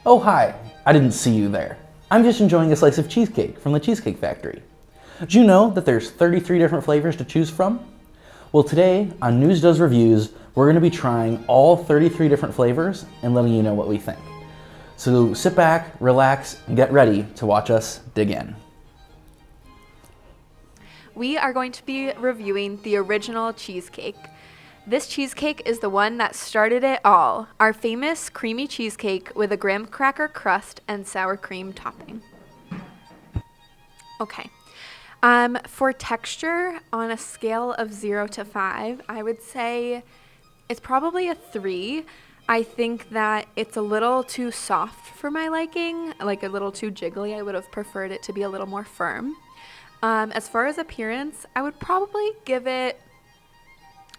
Oh hi, I didn't see you there. I'm just enjoying a slice of cheesecake from the Cheesecake Factory. Did you know that there's 33 different flavors to choose from? Well, today on News Does Reviews, we're going to be trying all 33 different flavors and letting you know what we think. So sit back, relax, and get ready to watch us dig in. We are going to be reviewing the original cheesecake. This cheesecake is the one that started it all, our famous creamy cheesecake with a graham cracker crust and sour cream topping. Okay. For texture, on a scale of 0 to 5, I would say it's probably a 3. I think that it's a little too soft for my liking, like a little too jiggly. I would have preferred it to be a little more firm. As far as appearance, I would probably give it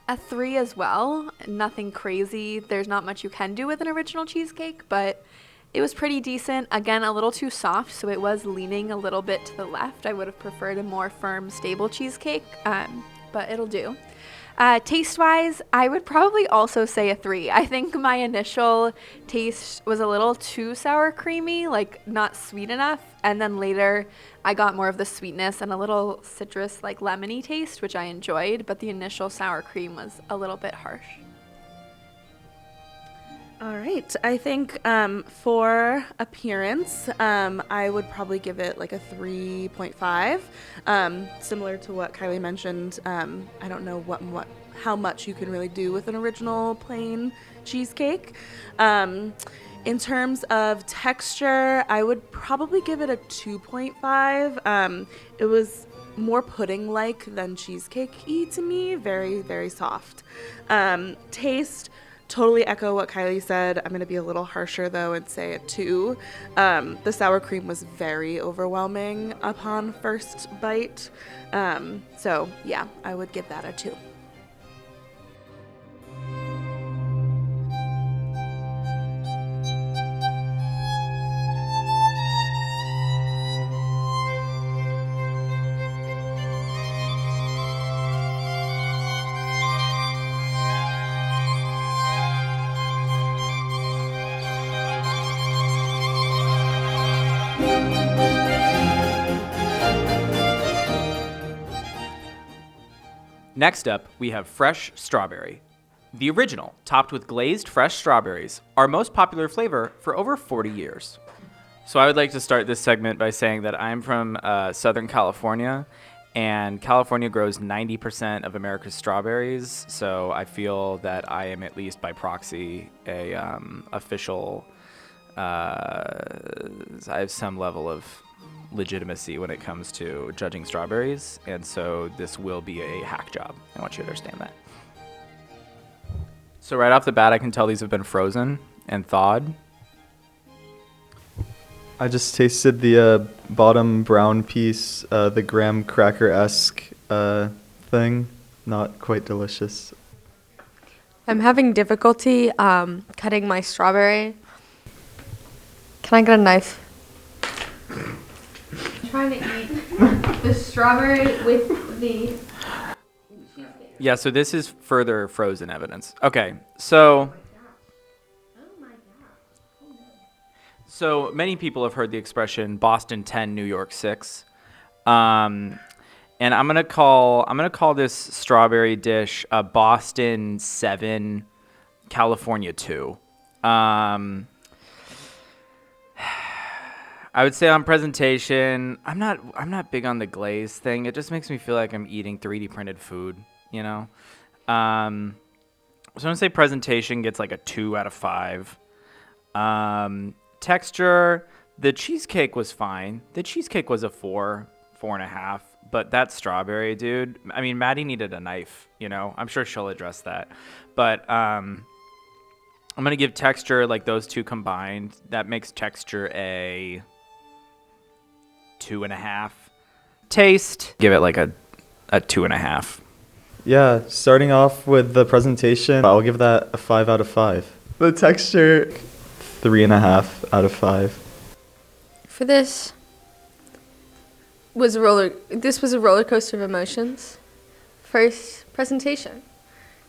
a 3 as well. Nothing crazy. There's not much you can do with an original cheesecake, but it was pretty decent. Again, a little too soft, so it was leaning a little bit to the left. I would have preferred a more firm, stable cheesecake, but it'll do. Taste-wise, I would probably also say a 3. I think my initial taste was a little too sour creamy, like not sweet enough, and then later I got more of the sweetness and a little citrus, like lemony taste, which I enjoyed, but the initial sour cream was a little bit harsh. All right, I think for appearance, I would probably give it like a 3.5. Similar to what Kylie mentioned, I don't know how much you can really do with an original plain cheesecake. In terms of texture, I would probably give it a 2.5. It was more pudding-like than cheesecake-y to me, very, very soft. Taste, totally echo what Kylie said. I'm going to be a little harsher, though, and say a 2. The sour cream was very overwhelming upon first bite. So, yeah, I would give that a 2. Next up, we have fresh strawberry. The original, topped with glazed fresh strawberries, our most popular flavor for over 40 years. So I would like to start this segment by saying that I'm from Southern California, and California grows 90% of America's strawberries, so I feel that I am, at least by proxy, a official, I have some level of legitimacy when it comes to judging strawberries, and so this will be a hack job. I want you to understand that. So right off the bat, I can tell these have been frozen and thawed. I just tasted the bottom brown piece, the graham cracker-esque thing. Not quite delicious. I'm having difficulty cutting my strawberry. Can I get a knife? Trying to eat the strawberry with the cheesecake. Yeah, so this is further frozen evidence. Okay, so many people have heard the expression Boston 10, New York 6. And I'm gonna call this strawberry dish a Boston 7, California 2. I would say on presentation, I'm not big on the glaze thing. It just makes me feel like I'm eating 3D printed food, you know? So I'm gonna say presentation gets like a 2 out of 5. Texture, the cheesecake was fine. The cheesecake was a 4.5. But that strawberry, dude, I mean, Maddie needed a knife, you know? I'm sure she'll address that. But I'm gonna give texture, like those two combined, that makes texture a 2.5. Taste, give it like a 2.5. Yeah, starting off with the presentation, I'll give that a 5 out of 5. The texture, 3.5 out of 5. For this was a roller coaster of emotions. First, presentation.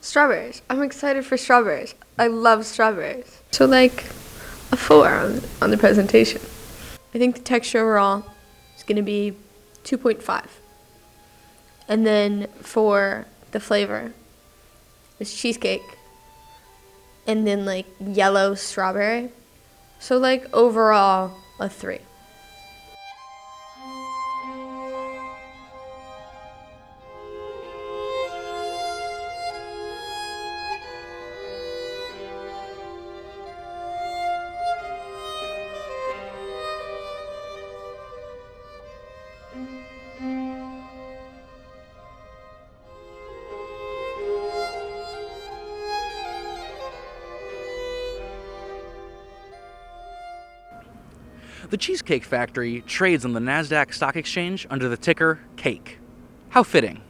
Strawberries. I'm excited for strawberries. I love strawberries. So a 4 on the presentation. I think the texture overall is going to be 2.5. And then for the flavor, it's cheesecake and then like yellow strawberry. So like overall a 3. The Cheesecake Factory trades on the NASDAQ Stock Exchange under the ticker CAKE. How fitting.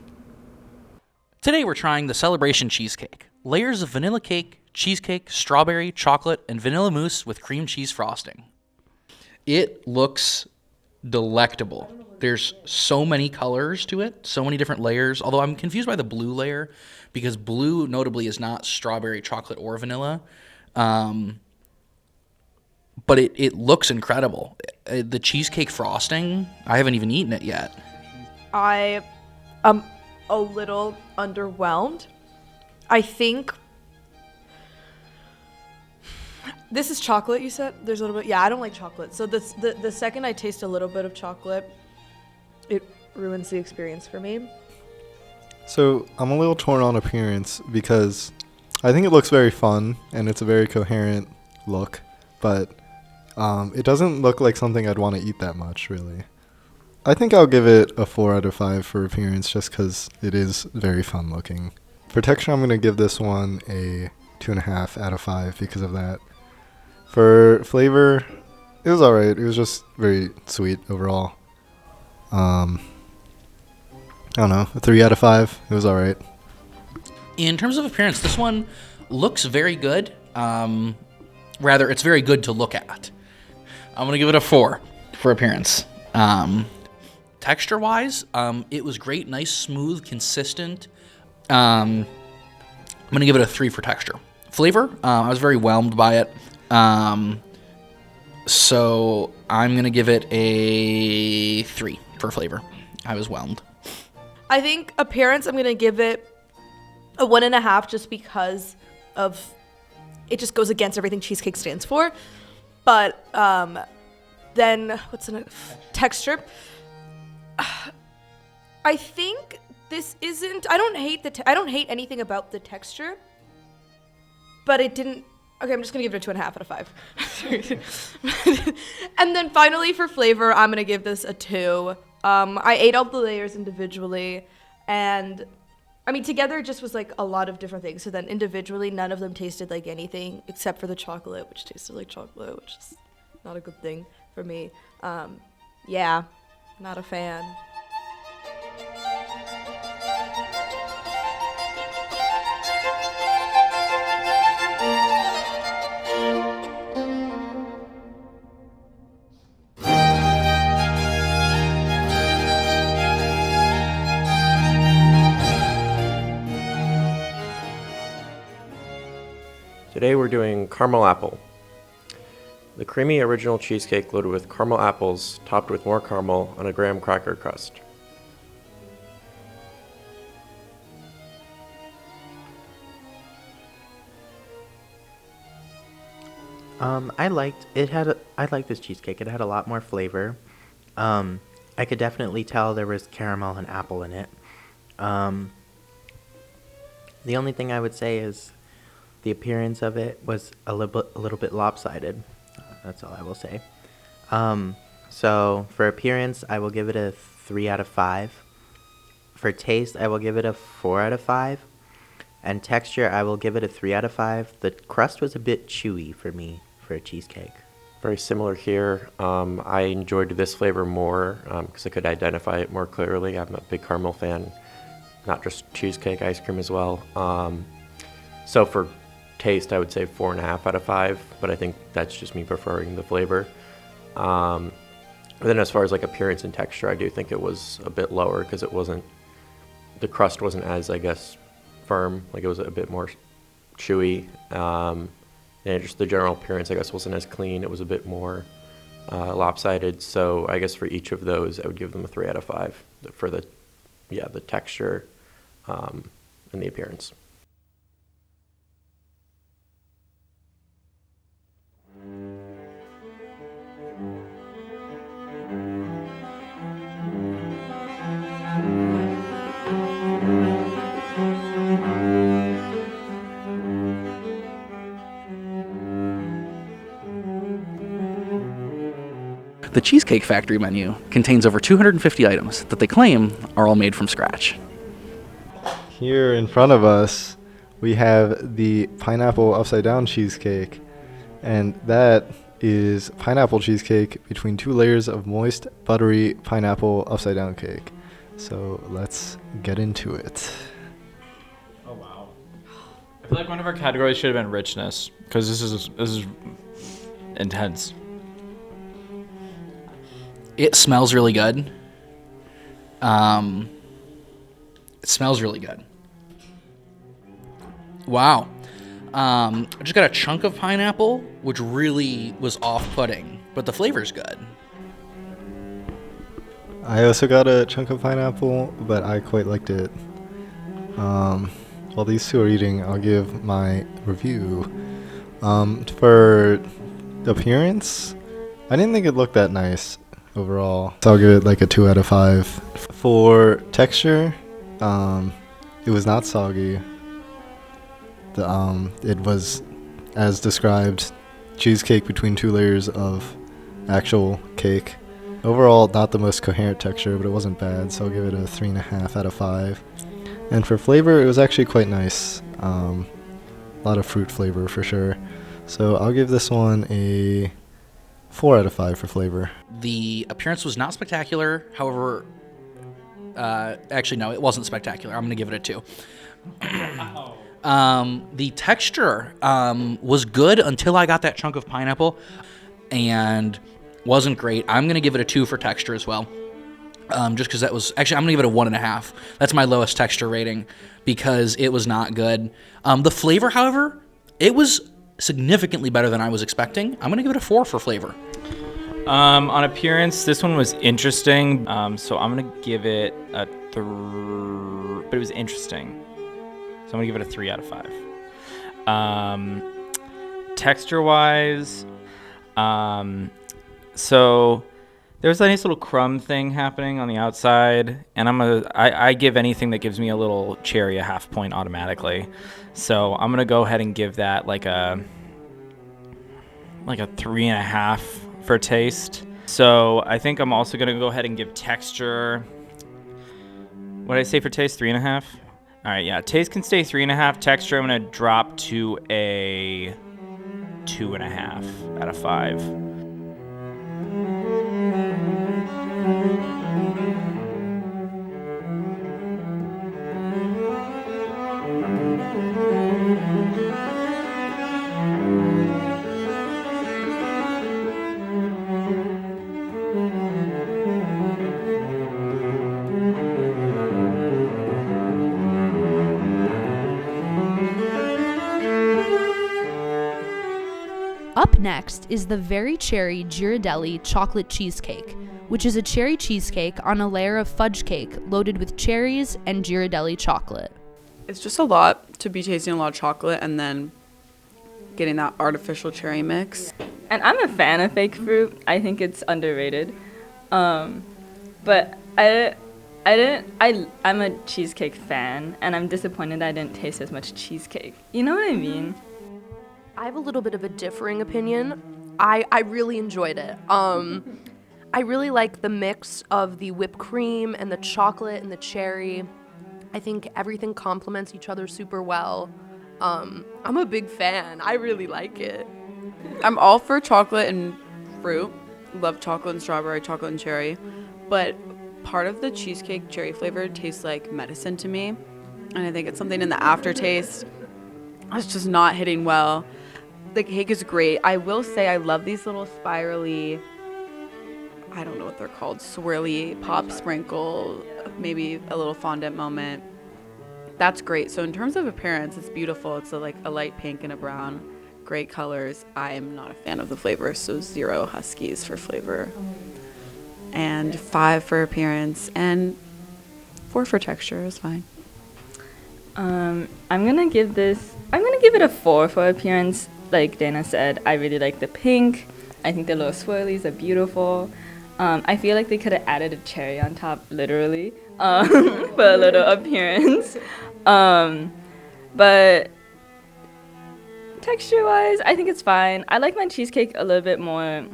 Today we're trying the Celebration Cheesecake. Layers of vanilla cake, cheesecake, strawberry, chocolate, and vanilla mousse with cream cheese frosting. It looks delectable. There's so many colors to it, so many different layers, although I'm confused by the blue layer because blue notably is not strawberry, chocolate, or vanilla. But it looks incredible. The cheesecake frosting, I haven't even eaten it yet. I am a little underwhelmed. I think this is chocolate, you said? There's a little bit. Yeah, I don't like chocolate. So the second I taste a little bit of chocolate, it ruins the experience for me. So I'm a little torn on appearance because I think it looks very fun and it's a very coherent look, but it doesn't look like something I'd want to eat that much, really. I think I'll give it a 4 out of 5 for appearance just because it is very fun looking. For texture, I'm going to give this one a 2.5 out of 5 because of that. For flavor, it was alright. It was just very sweet overall. I don't know, a 3 out of 5. It was alright. In terms of appearance, this one looks very good. Rather, it's very good to look at. I'm going to give it a 4 for appearance. Texture-wise, it was great, nice, smooth, consistent. I'm going to give it a 3 for texture. Flavor, I was very whelmed by it. So I'm going to give it a 3 for flavor. I was whelmed. I think appearance, I'm going to give it a 1.5 just because of it just goes against everything cheesecake stands for. But then what's the texture? I think this isn't. I don't hate I don't hate anything about the texture, but it didn't. Okay, I'm just gonna give it a 2.5 out of 5. And then finally for flavor, I'm gonna give this a 2. I ate all the layers individually, and I mean, together it just was like a lot of different things. So then individually, none of them tasted like anything except for the chocolate, which tasted like chocolate, which is not a good thing for me. Yeah, not a fan. Today we're doing caramel apple. The creamy original cheesecake loaded with caramel apples, topped with more caramel on a graham cracker crust. I liked this cheesecake. It had a lot more flavor. I could definitely tell there was caramel and apple in it. The only thing I would say is the appearance of it was a little bit lopsided. That's all I will say. So for appearance, I will give it a 3 out of 5. For taste, I will give it a 4 out of 5. And texture, I will give it a 3 out of 5. The crust was a bit chewy for me for a cheesecake. Very similar here. I enjoyed this flavor more because I could identify it more clearly. I'm a big caramel fan, not just cheesecake, ice cream as well. So for taste, I would say 4.5 out of 5, but I think that's just me preferring the flavor. But then as far as like appearance and texture, I do think it was a bit lower because the crust wasn't as, I guess, firm. Like it was a bit more chewy. and just the general appearance, I guess, wasn't as clean. It was a bit more lopsided. So I guess for each of those, I would give them a 3 out of 5 for the texture and the appearance. The Cheesecake Factory menu contains over 250 items that they claim are all made from scratch. Here in front of us, we have the pineapple upside down cheesecake, and that is pineapple cheesecake between 2 layers of moist, buttery pineapple upside down cake. So let's get into it. Oh wow! I feel like one of our categories should have been richness, because this is intense. It smells really good. It smells really good. Wow. I just got a chunk of pineapple, which really was off-putting, but the flavor's good. I also got a chunk of pineapple, but I quite liked it. While these two are eating, I'll give my review. For appearance, I didn't think it looked that nice overall, so I'll give it like a 2 out of 5. For texture, it was not soggy. It was, as described, cheesecake between 2 layers of actual cake. Overall, not the most coherent texture, but it wasn't bad, so I'll give it a 3.5 out of 5. And for flavor, it was actually quite nice. A lot of fruit flavor for sure. So I'll give this one a 4 out of 5 for flavor. The appearance was not spectacular. However, actually, no, it wasn't spectacular. I'm going to give it a 2. The texture was good until I got that chunk of pineapple, and wasn't great. I'm going to give it a 2 for texture as well. Just because that was... Actually, I'm going to give it a 1.5. That's my lowest texture rating because it was not good. The flavor, however, it was significantly better than I was expecting. I'm going to give it a 4 for flavor. On appearance, this one was interesting. So I'm going to give it a 3... But it was interesting. So I'm going to give it a 3 out of 5. Texture-wise... So there's a nice little crumb thing happening on the outside, and I give anything that gives me a little cherry a half point automatically. So I'm gonna go ahead and give that like a 3.5 for taste. So I think I'm also gonna go ahead and give texture. What did I say for taste? 3.5. All right, yeah. Taste can stay 3.5. Texture, I'm gonna drop to a 2.5 out of 5. Up next is the Very Cherry Ghirardelli Chocolate Cheesecake, which is a cherry cheesecake on a layer of fudge cake loaded with cherries and Ghirardelli chocolate. It's just a lot to be tasting a lot of chocolate and then getting that artificial cherry mix. And I'm a fan of fake fruit. I think it's underrated. But I'm a cheesecake fan, and I'm disappointed I didn't taste as much cheesecake. You know what I mean? I have a little bit of a differing opinion. I really enjoyed it. I really like the mix of the whipped cream and the chocolate and the cherry. I think everything complements each other super well. I'm a big fan. I really like it. I'm all for chocolate and fruit. Love chocolate and strawberry, chocolate and cherry. But part of the cheesecake cherry flavor tastes like medicine to me. And I think it's something in the aftertaste that's just not hitting well. The cake is great. I will say I love these little spirally, I don't know what they're called, swirly pop sprinkle, maybe a little fondant moment. That's great. So in terms of appearance, it's beautiful. It's a light pink and a brown. great colors. I'm not a fan of the flavor, so 0 Huskies for flavor. And 5 for appearance, and 4 for texture is fine. I'm gonna give it a 4 for appearance. Like Dana said, I really like the pink. I think the little swirlies are beautiful. I feel like they could have added a cherry on top, literally, for a little appearance. But texture-wise, I think it's fine. I like my cheesecake a little bit more.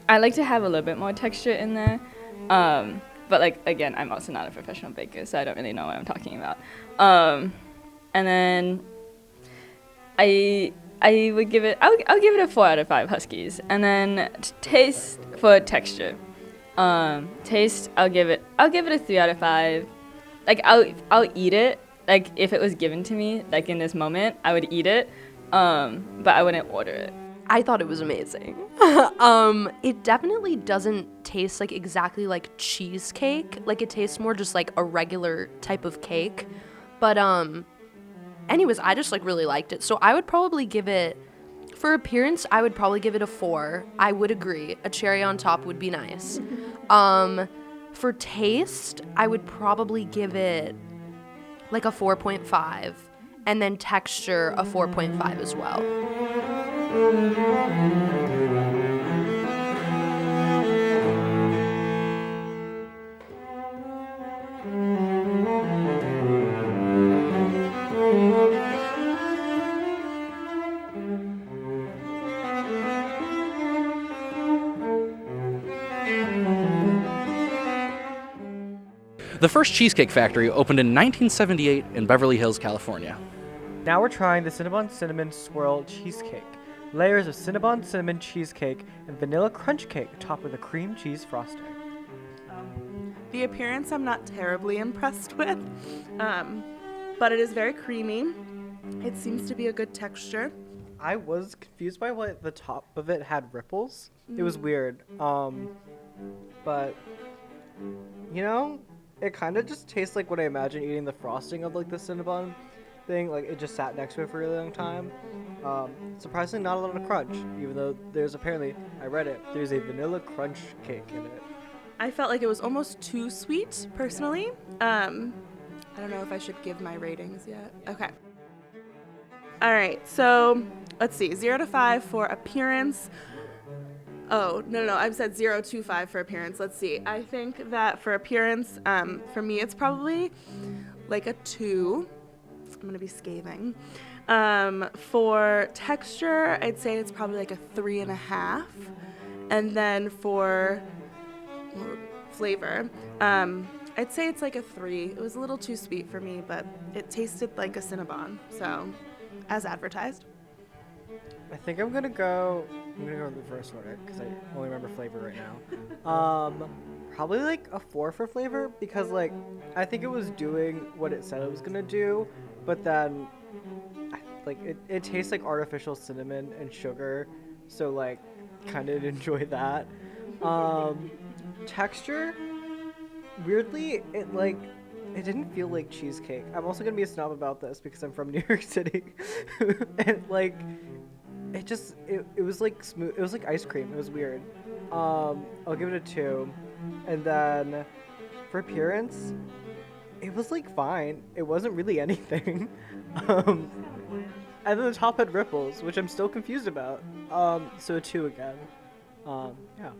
I like to have a little bit more texture in there. But like, again, I'm also not a professional baker, so I don't really know what I'm talking about. And then I would give it, I'll give it a 4 out of 5 Huskies. And then taste for texture. Taste, I'll give it a 3 out of 5. Like, I'll eat it. Like, if it was given to me, like in this moment, I would eat it. But I wouldn't order it. I thought it was amazing. It definitely doesn't taste like exactly like cheesecake. Like, it tastes more just like a regular type of cake. But anyways, I just like really liked it. So I would probably give it, for appearance, I would probably give it a 4. I would agree. A cherry on top would be nice. For taste, I would probably give it like a 4.5. And then texture, a 4.5 as well. The first Cheesecake Factory opened in 1978 in Beverly Hills, California. Now we're trying the Cinnabon Cinnamon Swirl Cheesecake. Layers of Cinnabon Cinnamon Cheesecake and vanilla crunch cake topped with a cream cheese frosting. The appearance I'm not terribly impressed with, but it is very creamy. It seems to be a good texture. I was confused by what the top of it had ripples. It was weird. But, you know, it kind of just tastes like what I imagine eating the frosting of like the Cinnabon thing. Like, it just sat next to it for a really long time. Surprisingly not a lot of crunch, even though there's apparently, I read it, there's a vanilla crunch cake in it. I felt like it was almost too sweet, personally. I don't know if I should give my ratings yet. Okay. All right, so let's see. 0 to 5 for appearance. Oh, no, I've said 0 to 5 for appearance. Let's see. I think that for appearance, for me, it's probably like a 2. I'm going to be scathing. For texture, I'd say it's probably like a 3.5. And then for flavor, I'd say it's like a 3. It was a little too sweet for me, but it tasted like a Cinnabon, so as advertised. I think I'm gonna go in reverse order because I only remember flavor right now. Probably like a 4 for flavor because like I think it was doing what it said it was gonna do, but then like it tastes like artificial cinnamon and sugar, so like kind of enjoy that. Texture, weirdly, it didn't feel like cheesecake. I'm also gonna be a snob about this because I'm from New York City, and like it was like smooth. It was like ice cream. It was weird. I'll give it a 2, and then for appearance, it was like fine. It wasn't really anything. And then the top had ripples, which I'm still confused about. So a 2 again. Yeah.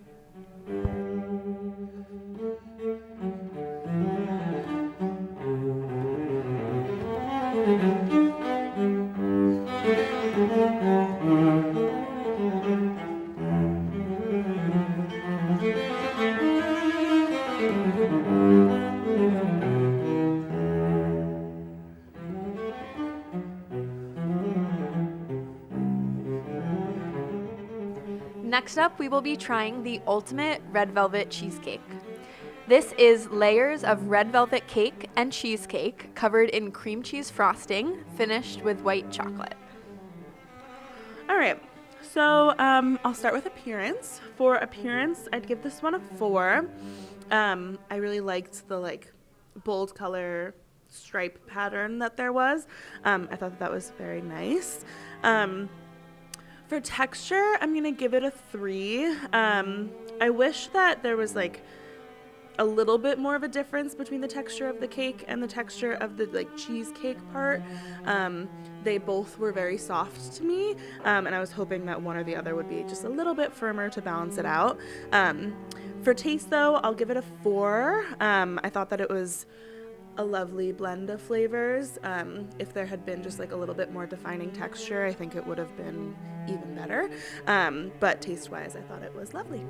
Next up, we will be trying the ultimate red velvet cheesecake. This is layers of red velvet cake and cheesecake covered in cream cheese frosting, finished with white chocolate. All right, so I'll start with appearance. For appearance, I'd give this one a 4. I really liked the like bold color stripe pattern that there was. I thought that was very nice. For texture, I'm gonna give it a 3. I wish that there was like a little bit more of a difference between the texture of the cake and the texture of the like cheesecake part. They both were very soft to me, and I was hoping that one or the other would be just a little bit firmer to balance it out. For taste though, I'll give it a 4. I thought that it was a lovely blend of flavors. If there had been just like a little bit more defining texture, I think it would have been even better. But taste-wise, I thought it was lovely.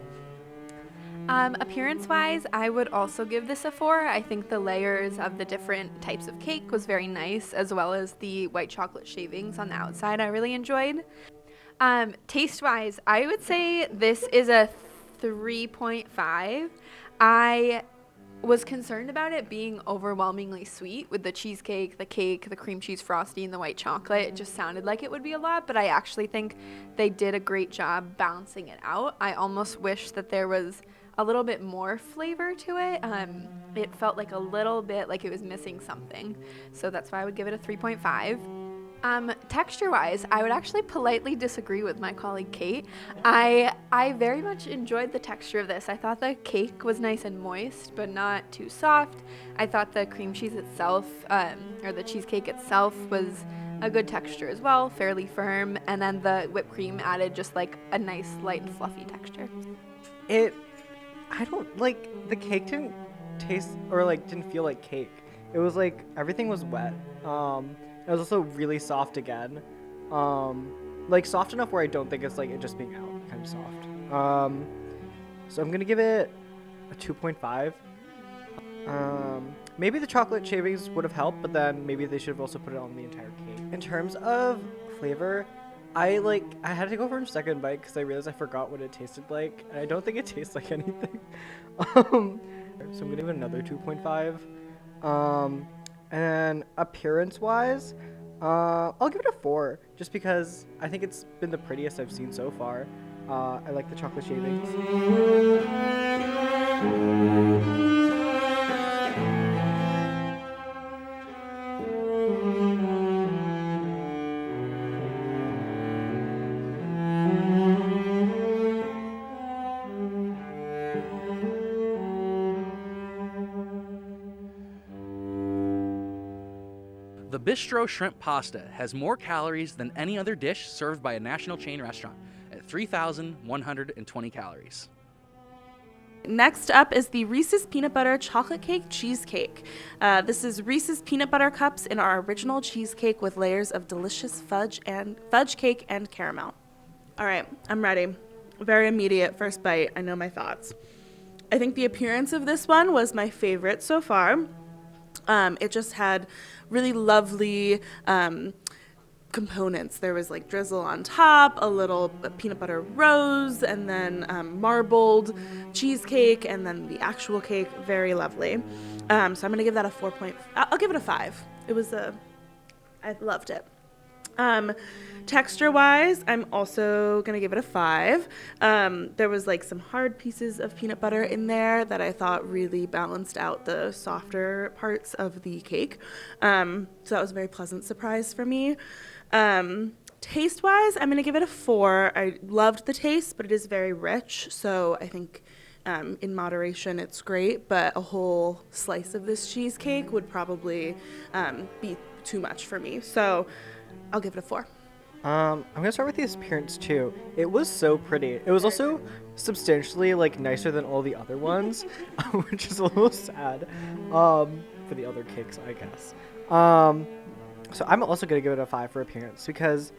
Appearance-wise, I would also give this a 4. I think the layers of the different types of cake was very nice, as well as the white chocolate shavings on the outside I really enjoyed. Taste-wise, I would say this is a 3.5. I was concerned about it being overwhelmingly sweet with the cheesecake, the cake, the cream cheese frosty, and the white chocolate. It just sounded like it would be a lot, but I actually think they did a great job balancing it out. I almost wish that there was a little bit more flavor to it. It felt like a little bit like it was missing something. So that's why I would give it a 3.5. Texture-wise, I would actually politely disagree with my colleague Kate. I very much enjoyed the texture of this. I thought the cake was nice and moist, but not too soft. I thought the cream cheese itself, or the cheesecake itself, was a good texture as well, fairly firm. And then the whipped cream added just like a nice light and fluffy texture. I don't, like, the cake didn't taste, or, like, didn't feel like cake. It was, like, everything was wet. It was also really soft again. Like, soft enough where I don't think it's, like, it just being out, kind of soft. So I'm gonna give it a 2.5. Maybe the chocolate shavings would have helped, but then maybe they should have also put it on the entire cake. In terms of flavor, I had to go for a second bite because I realized I forgot what it tasted like, and I don't think it tastes like anything. So I'm gonna give it another 2.5. And appearance-wise, I'll give it a 4, just because I think it's been the prettiest I've seen so far. I like the chocolate shavings. The Bistro Shrimp Pasta has more calories than any other dish served by a national chain restaurant at 3,120 calories. Next up is the Reese's Peanut Butter Chocolate Cake Cheesecake. This is Reese's Peanut Butter Cups in our original cheesecake with layers of delicious fudge cake and caramel. All right, I'm ready. Very immediate first bite. I know my thoughts. I think the appearance of this one was my favorite so far. It just had really lovely components. There was like drizzle on top, a little peanut butter rose, and then marbled cheesecake, and then the actual cake. Very lovely. So I'm gonna give that a 4. I'll give it a 5. I loved it. Texture-wise, I'm also gonna give it a 5. There was like some hard pieces of peanut butter in there that I thought really balanced out the softer parts of the cake. So that was a very pleasant surprise for me. Taste-wise, I'm gonna give it a 4. I loved the taste, but it is very rich, so I think in moderation it's great, but a whole slice of this cheesecake would probably be too much for me. So I'll give it a 4. I'm gonna start with the appearance too. It was so pretty. It was also substantially like nicer than all the other ones, which is a little sad for the other cakes, I guess. So I'm also gonna give it a 5 for appearance, because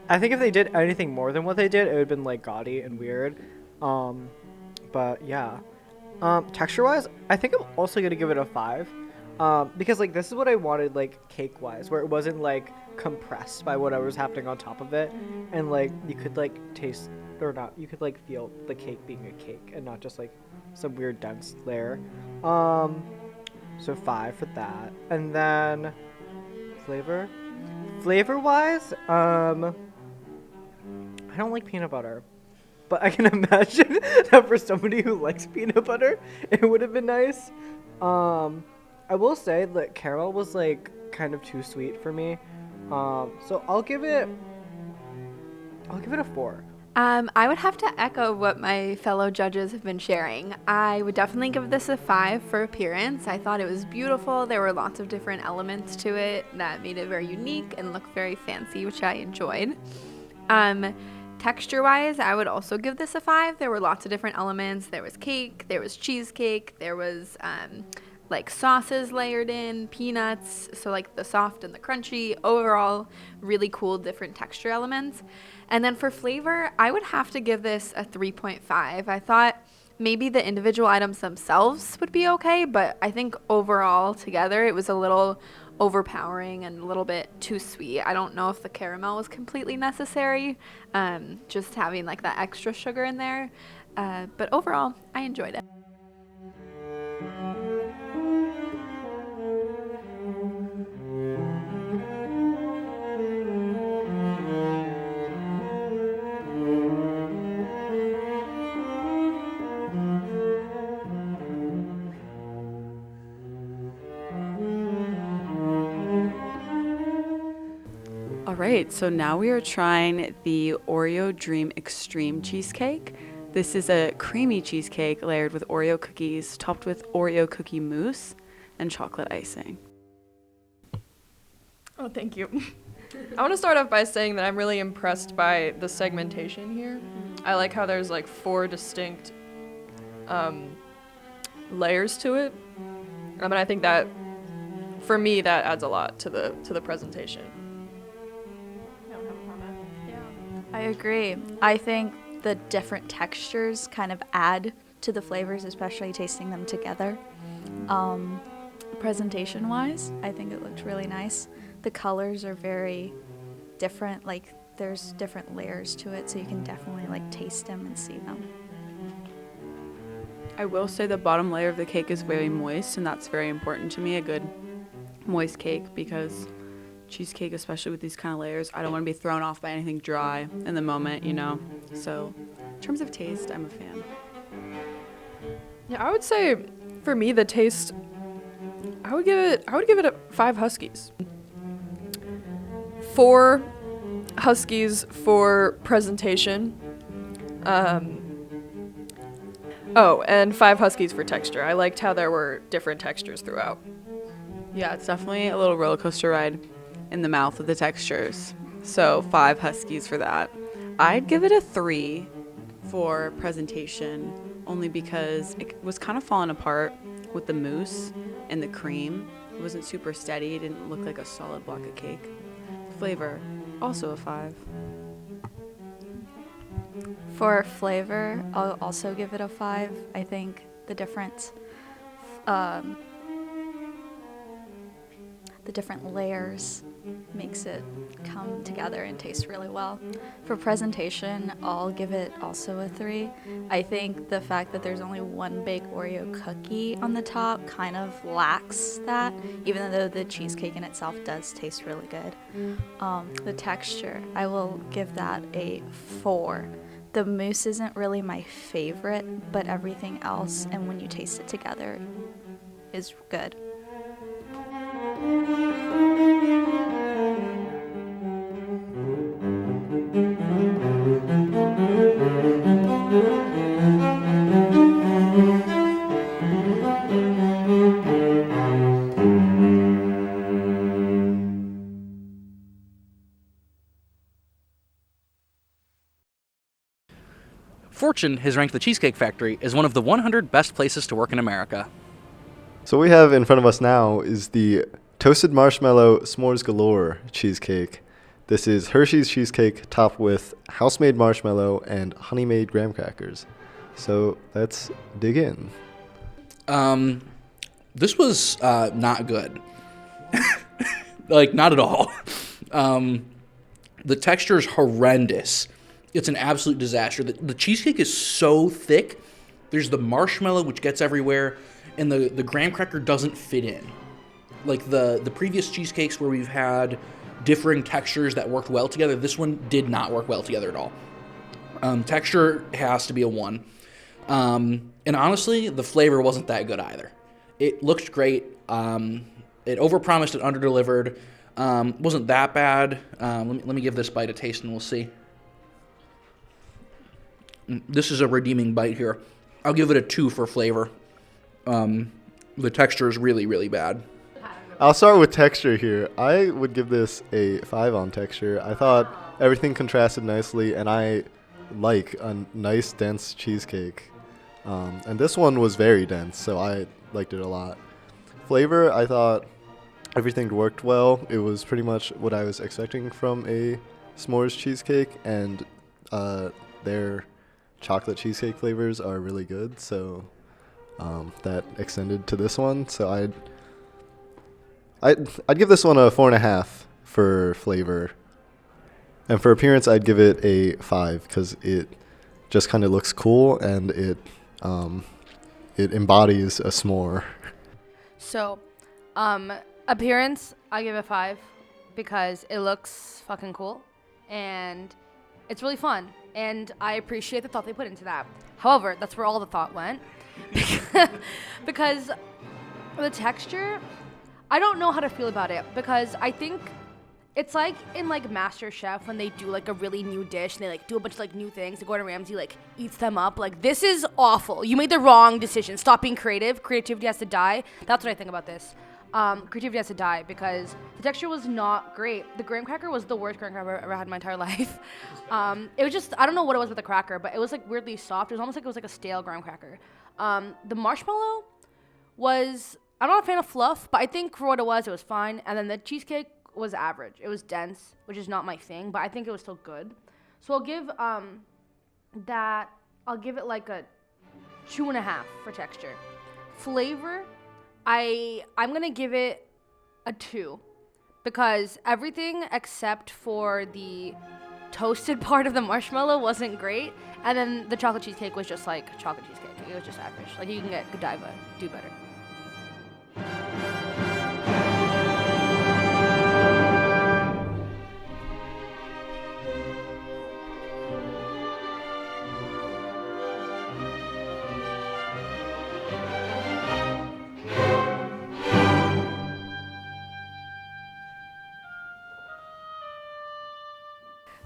I think if they did anything more than what they did, it would have been like gaudy and weird. But yeah. Texture-wise, I think I'm also gonna give it a 5. Because like this is what I wanted, like cake-wise, where it wasn't like compressed by whatever's happening on top of it, and like you could like taste, or not, you could like feel the cake being a cake and not just like some weird dense layer. So 5 for that. And then flavor-wise, I don't like peanut butter, but I can imagine that for somebody who likes peanut butter, it would have been nice. I will say that caramel was like kind of too sweet for me. So I'll give it I'll give it a 4. I would have to echo what my fellow judges have been sharing. I would definitely give this a 5 for appearance. I thought it was beautiful. There were lots of different elements to it that made it very unique and look very fancy, which I enjoyed. Texture-wise, I would also give this a 5. There were lots of different elements. There was cake, there was cheesecake, there was like sauces layered in, peanuts, so like the soft and the crunchy. Overall, really cool different texture elements. And then for flavor, I would have to give this a 3.5. I thought maybe the individual items themselves would be okay, but I think overall together it was a little overpowering and a little bit too sweet. I don't know if the caramel was completely necessary, just having like that extra sugar in there. But overall, I enjoyed it. All right, so now we are trying the Oreo Dream Extreme Cheesecake. This is a creamy cheesecake layered with Oreo cookies, topped with Oreo cookie mousse and chocolate icing. Oh, thank you. I want to start off by saying that I'm really impressed by the segmentation here. I like how there's like 4 distinct layers to it. And I think that, for me, that adds a lot to the presentation. I agree. I think the different textures kind of add to the flavors, especially tasting them together. Presentation-wise, I think it looked really nice. The colors are very different, like there's different layers to it, so you can definitely like taste them and see them. I will say the bottom layer of the cake is very moist, and that's very important to me, a good moist cake, because cheesecake, especially with these kind of layers, I don't want to be thrown off by anything dry in the moment, you know? So in terms of taste, I'm a fan. Yeah, I would say for me the taste, I would give it a 5 Huskies. 4 Huskies for presentation. And 5 Huskies for texture. I liked how there were different textures throughout. Yeah, it's definitely a little roller coaster ride in the mouth with the textures. So 5 Huskies for that. I'd give it a 3 for presentation, only because it was kind of falling apart with the mousse and the cream. It wasn't super steady. It didn't look like a solid block of cake. Flavor, also a 5. For flavor, I'll also give it a 5. I think the different layers makes it come together and taste really well. For presentation, I'll give it also a 3. I think the fact that there's only one big Oreo cookie on the top kind of lacks that, even though the cheesecake in itself does taste really good. The texture, I will give that a 4. The mousse isn't really my favorite, but everything else, and when you taste it together, is good. Fortune has ranked the Cheesecake Factory as one of the 100 best places to work in America. So what we have in front of us now is the Toasted Marshmallow S'mores Galore cheesecake. This is Hershey's cheesecake topped with house-made marshmallow and honey-made graham crackers. So let's dig in. This was not good. Like, not at all. The texture is horrendous. It's an absolute disaster. The cheesecake is so thick. There's the marshmallow, which gets everywhere, and the graham cracker doesn't fit in. Like the previous cheesecakes where we've had differing textures that worked well together, this one did not work well together at all. Texture has to be a 1. And honestly, the flavor wasn't that good either. It looked great. It overpromised and underdelivered. Wasn't that bad. Let me give this bite a taste and we'll see. This is a redeeming bite here. I'll give it a 2 for flavor. The texture is really, really bad. I'll start with texture here. I would give this a 5 on texture. I thought everything contrasted nicely, and I like a nice, dense cheesecake. And this one was very dense, so I liked it a lot. Flavor, I thought everything worked well. It was pretty much what I was expecting from a s'mores cheesecake, and their chocolate cheesecake flavors are really good, so that extended to this one. So I'd give this one a 4.5 for flavor, and for appearance I'd give it a 5 because it just kind of looks cool and it embodies a s'more. So, appearance, I give it 5 because it looks fucking cool and it's really fun, and I appreciate the thought they put into that. However, that's where all the thought went because the texture, I don't know how to feel about it, because I think it's like in like MasterChef when they do like a really new dish and they like do a bunch of like new things and Gordon Ramsay like eats them up. Like, this is awful. You made the wrong decision. Stop being creative. Creativity has to die. That's what I think about this. Creativity has to die because the texture was not great. The graham cracker was the worst graham cracker I've ever had in my entire life. It was just, I don't know what it was with the cracker, but it was like weirdly soft. It was almost like it was like a stale graham cracker. The marshmallow was, I'm not a fan of fluff, but I think for what it was fine. And then the cheesecake was average. It was dense, which is not my thing, but I think it was still good. So I'll give it like a 2.5 for texture. Flavor, I'm gonna give it a 2 because everything except for the toasted part of the marshmallow wasn't great, and then the chocolate cheesecake was just like chocolate cheesecake. It was just average. Like, you can get Godiva, do better.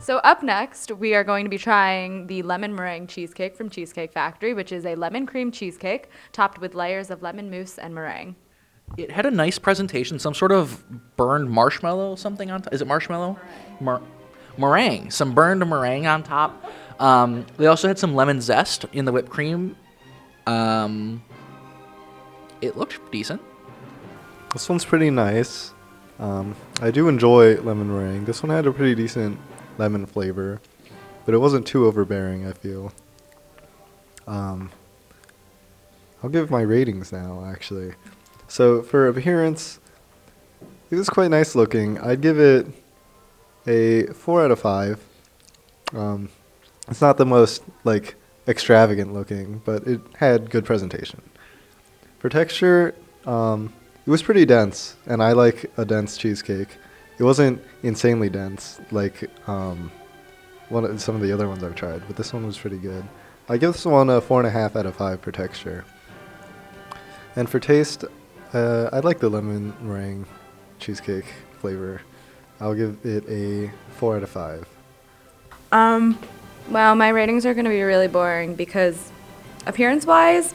So up next, we are going to be trying the lemon meringue cheesecake from Cheesecake Factory, which is a lemon cream cheesecake topped with layers of lemon mousse and meringue. It had a nice presentation, some sort of burned marshmallow, something on top. Is it marshmallow? Meringue. Some burned meringue on top. They also had some lemon zest in the whipped cream. It looked decent. This one's pretty nice. I do enjoy lemon meringue. This one had a pretty decent lemon flavor, but it wasn't too overbearing, I feel. I'll give my ratings now, actually. So for appearance, it was quite nice looking. I'd give it a 4 out of 5. It's not the most like extravagant looking, but it had good presentation. For texture, it was pretty dense, and I like a dense cheesecake. It wasn't insanely dense like some of the other ones I've tried, but this one was pretty good. I give this one a 4.5 out of 5 for texture. And for taste, I like the lemon meringue cheesecake flavor. I'll give it a 4 out of 5. Well, my ratings are going to be really boring because appearance-wise,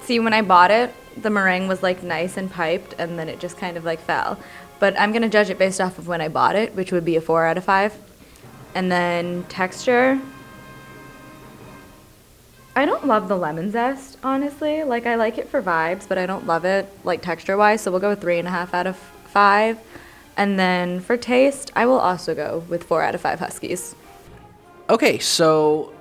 see, when I bought it, the meringue was like nice and piped, and then it just kind of like fell. But I'm going to judge it based off of when I bought it, which would be a 4 out of 5. And then texture, I don't love the lemon zest, honestly. Like, I like it for vibes, but I don't love it, like, texture-wise. So we'll go with 3.5 out of 5. And then for taste, I will also go with 4 out of 5 Huskies. Okay, so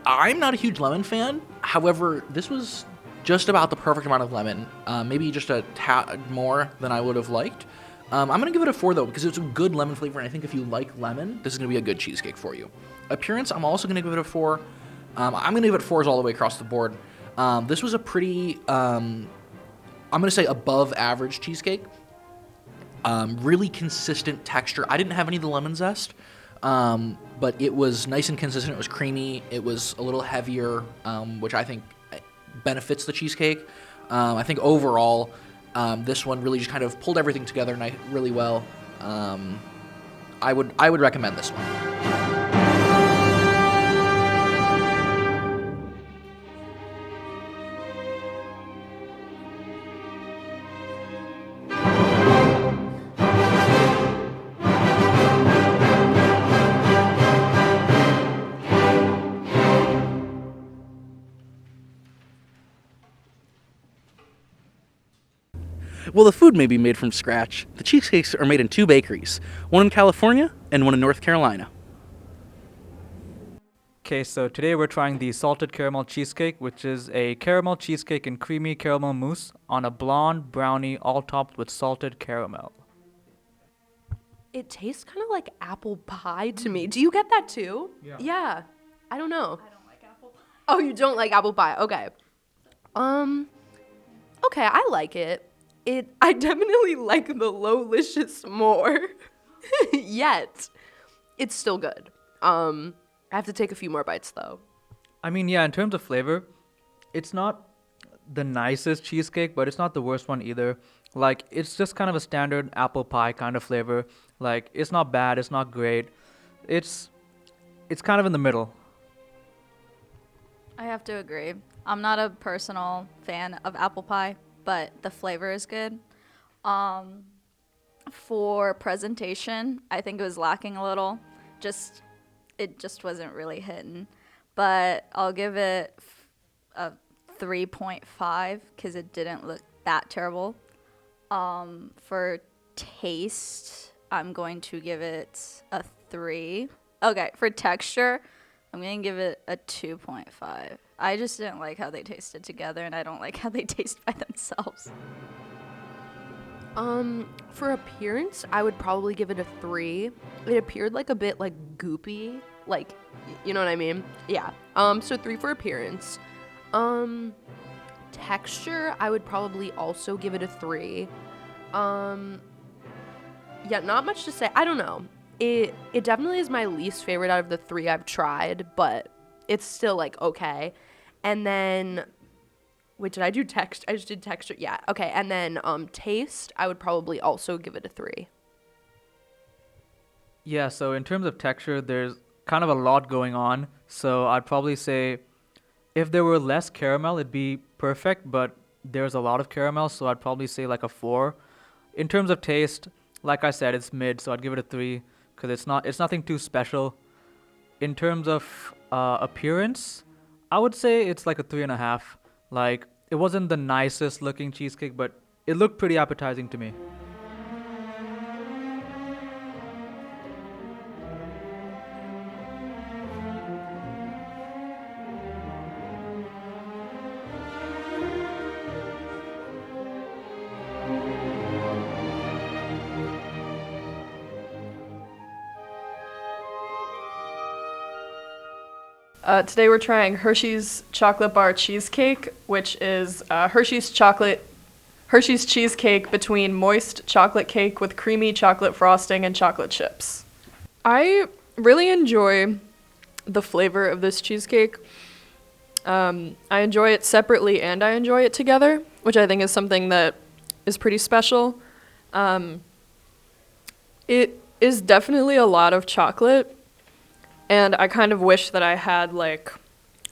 I'm not a huge lemon fan. However, this was just about the perfect amount of lemon. Maybe just a tad more than I would have liked. I'm going to give it a 4, though, because it's a good lemon flavor, and I think if you like lemon, this is going to be a good cheesecake for you. Appearance, I'm also going to give it a 4. I'm going to give it 4s all the way across the board. This was a pretty, I'm going to say above average cheesecake. Really consistent texture. I didn't have any of the lemon zest, but it was nice and consistent. It was creamy. It was a little heavier, which I think benefits the cheesecake. I think overall, this one really just kind of pulled everything together really well. I would recommend this one. While the food may be made from scratch, the cheesecakes are made in 2 bakeries, one in California and one in North Carolina. Okay, so today we're trying the salted caramel cheesecake, which is a caramel cheesecake and creamy caramel mousse on a blonde brownie, all topped with salted caramel. It tastes kind of like apple pie to me. Do you get that too? Yeah. I don't know. I don't like apple pie. Oh, you don't like apple pie. Okay. Okay, I like it. I definitely like the Low-Licious more. Yet, it's still good. I have to take a few more bites though. I mean, yeah, in terms of flavor, it's not the nicest cheesecake, but it's not the worst one either. Like, it's just kind of a standard apple pie kind of flavor. Like, it's not bad, it's not great. It's kind of in the middle. I have to agree. I'm not a personal fan of apple pie, but the flavor is good. For presentation, I think it was lacking a little. It just wasn't really hitting. But I'll give it a 3.5 because it didn't look that terrible. For taste, I'm going to give it a 3. Okay, for texture, I'm going to give it a 2.5. I just didn't like how they tasted together, and I don't like how they taste by themselves. For appearance, I would probably give it a 3. It appeared like a bit like goopy, like, you know what I mean? Yeah. So 3 for appearance. Texture, I would probably also give it a 3. Yeah, not much to say. I don't know. It definitely is my least favorite out of the 3 I've tried, but it's still like okay. And then wait, did I do text? I just did texture. Yeah. Okay. And then taste, I would probably also give it a 3. Yeah, so in terms of texture, there's kind of a lot going on. So I'd probably say if there were less caramel, it'd be perfect, but there's a lot of caramel, so I'd probably say like a 4. In terms of taste, like I said, it's mid, so I'd give it a 3 because it's nothing too special. In terms of appearance, I would say it's like a 3.5. Like, it wasn't the nicest looking cheesecake, but it looked pretty appetizing to me. Today we're trying Hershey's Chocolate Bar Cheesecake, which is Hershey's cheesecake between moist chocolate cake with creamy chocolate frosting and chocolate chips. I really enjoy the flavor of this cheesecake. I enjoy it separately and I enjoy it together, which I think is something that is pretty special. It is definitely a lot of chocolate. And I kind of wish that I had like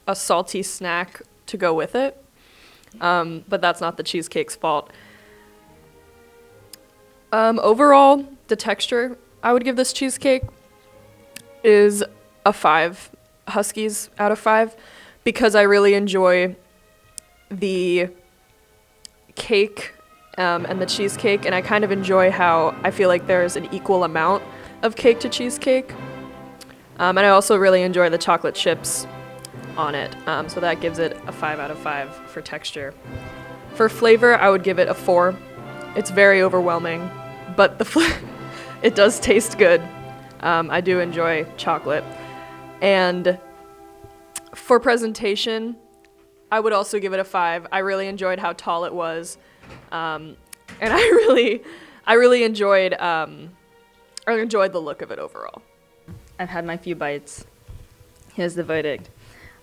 a salty snack to go with it. But that's not the cheesecake's fault. Overall, the texture I would give this cheesecake is a 5 Huskies out of 5 because I really enjoy the cake and the cheesecake, and I kind of enjoy how I feel like there's an equal amount of cake to cheesecake. And I also really enjoy the chocolate chips on it. So that gives it a 5 out of 5 for texture. For flavor, I would give it a 4. It's very overwhelming, but it does taste good. I do enjoy chocolate. And for presentation, I would also give it a 5. I really enjoyed how tall it was. And I really enjoyed the look of it overall. I've had my few bites. Here's the verdict.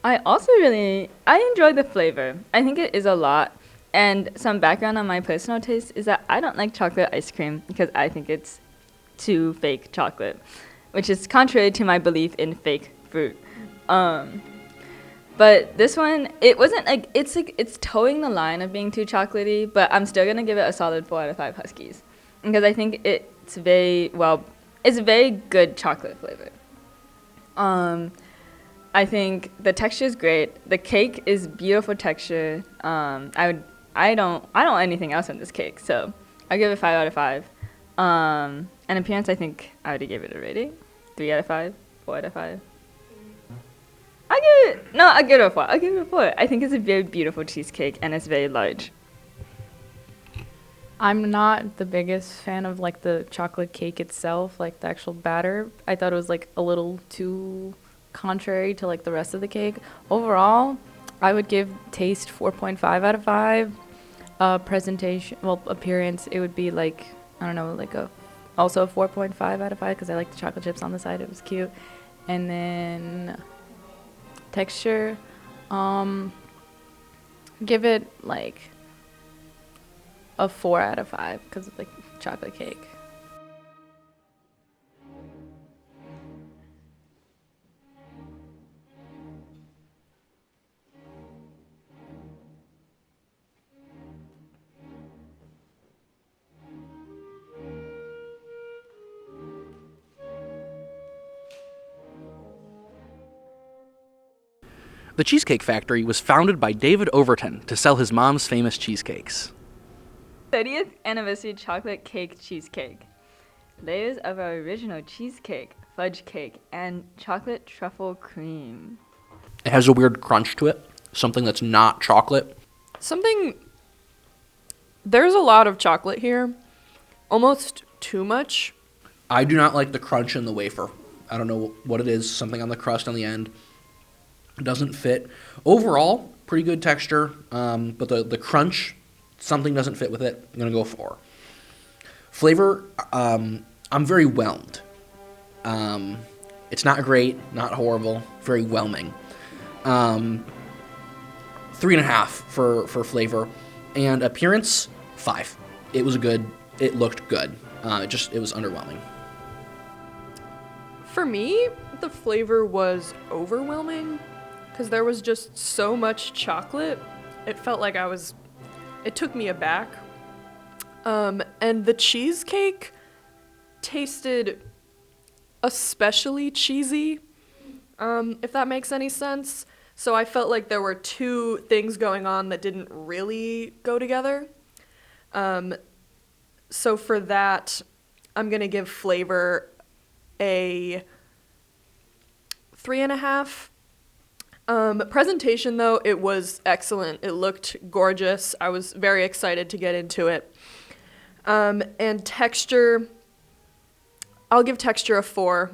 I enjoyed the flavor. I think it is a lot. And some background on my personal taste is that I don't like chocolate ice cream because I think it's too fake chocolate, which is contrary to my belief in fake fruit. But this one, it wasn't like, it's towing the line of being too chocolatey, but I'm still gonna give it a solid 4 out of 5 Huskies because I think it's very good chocolate flavor. I think the texture is great. The cake is beautiful texture. I don't want anything else on this cake, so I give it 5 out of 5. And appearance, I think I already gave it a rating. 3 out of 5, 4 out of 5. I give it a 4. I give it a 4. I think it's a very beautiful cheesecake and it's very large. I'm not the biggest fan of like the chocolate cake itself, like the actual batter. I thought it was like a little too contrary to like the rest of the cake. Overall, I would give taste 4.5 out of 5. Presentation, well, appearance, it would be like, I don't know, like also a 4.5 out of 5 because I like the chocolate chips on the side. It was cute. And then texture, give it like a 4 out of 5 because of the chocolate cake. The Cheesecake Factory was founded by David Overton to sell his mom's famous cheesecakes. 30th anniversary chocolate cake cheesecake. Layers of our original cheesecake, fudge cake, and chocolate truffle cream. It has a weird crunch to it, something that's not chocolate. There's a lot of chocolate here, almost too much. I do not like the crunch in the wafer. I don't know what it is, something on the crust on the end. It doesn't fit. Overall, pretty good texture, but the crunch, something doesn't fit with it. I'm going to go 4. Flavor, I'm very whelmed. It's not great, not horrible, very whelming. 3.5 for flavor. And appearance, 5. It was good. It looked good. It was underwhelming. For me, the flavor was overwhelming because there was just so much chocolate. It felt like it took me aback. And the cheesecake tasted especially cheesy, if that makes any sense. So I felt like there were two things going on that didn't really go together. So for that, I'm going to give flavor a 3.5. Presentation, though, it was excellent. It looked gorgeous. I was very excited to get into it. And texture, I'll give texture a 4.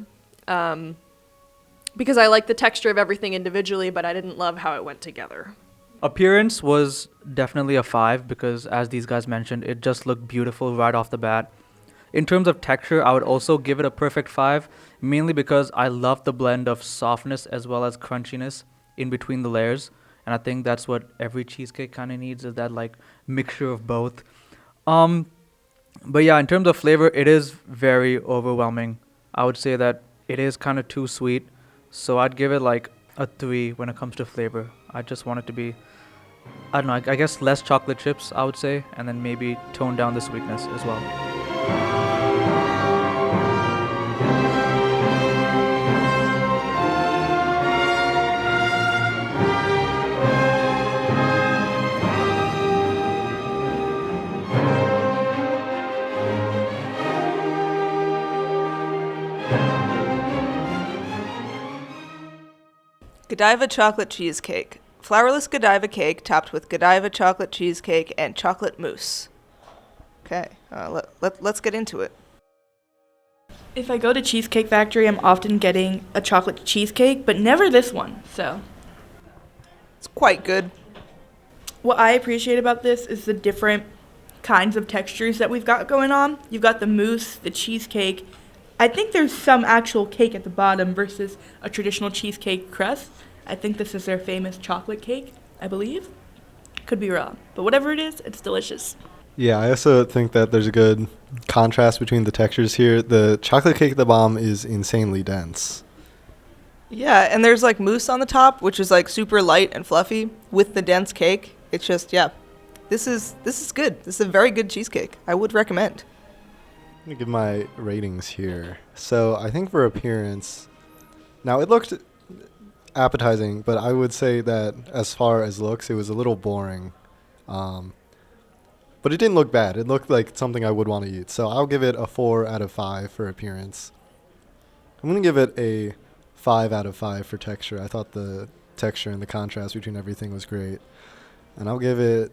Because I like the texture of everything individually, but I didn't love how it went together. Appearance was definitely a 5 because, as these guys mentioned, it just looked beautiful right off the bat. In terms of texture, I would also give it a perfect 5, mainly because I love the blend of softness as well as crunchiness in between the layers. And I think that's what every cheesecake kind of needs, is that like mixture of both. But yeah, in terms of flavor, it is very overwhelming. I would say that it is kind of too sweet. So I'd give it like a 3 when it comes to flavor. I just want it to be, I don't know, I guess less chocolate chips, I would say, and then maybe tone down the sweetness as well. Godiva chocolate cheesecake. Flourless Godiva cake topped with Godiva chocolate cheesecake and chocolate mousse. Okay, let's get into it. If I go to Cheesecake Factory, I'm often getting a chocolate cheesecake, but never this one, so. It's quite good. What I appreciate about this is the different kinds of textures that we've got going on. You've got the mousse, the cheesecake. I think there's some actual cake at the bottom versus a traditional cheesecake crust. I think this is their famous chocolate cake, I believe. Could be wrong, but whatever it is, it's delicious. Yeah, I also think that there's a good contrast between the textures here. The chocolate cake at the bottom is insanely dense. Yeah, and there's like mousse on the top, which is like super light and fluffy with the dense cake. It's just, yeah, this is good. This is a very good cheesecake. I would recommend. Let me give my ratings here. So I think for appearance, now it looked appetizing, but I would say that as far as looks, it was a little boring. But it didn't look bad. It looked like something I would want to eat. So I'll give it a 4 out of 5 for appearance. I'm going to give it a 5 out of 5 for texture. I thought the texture and the contrast between everything was great. And I'll give it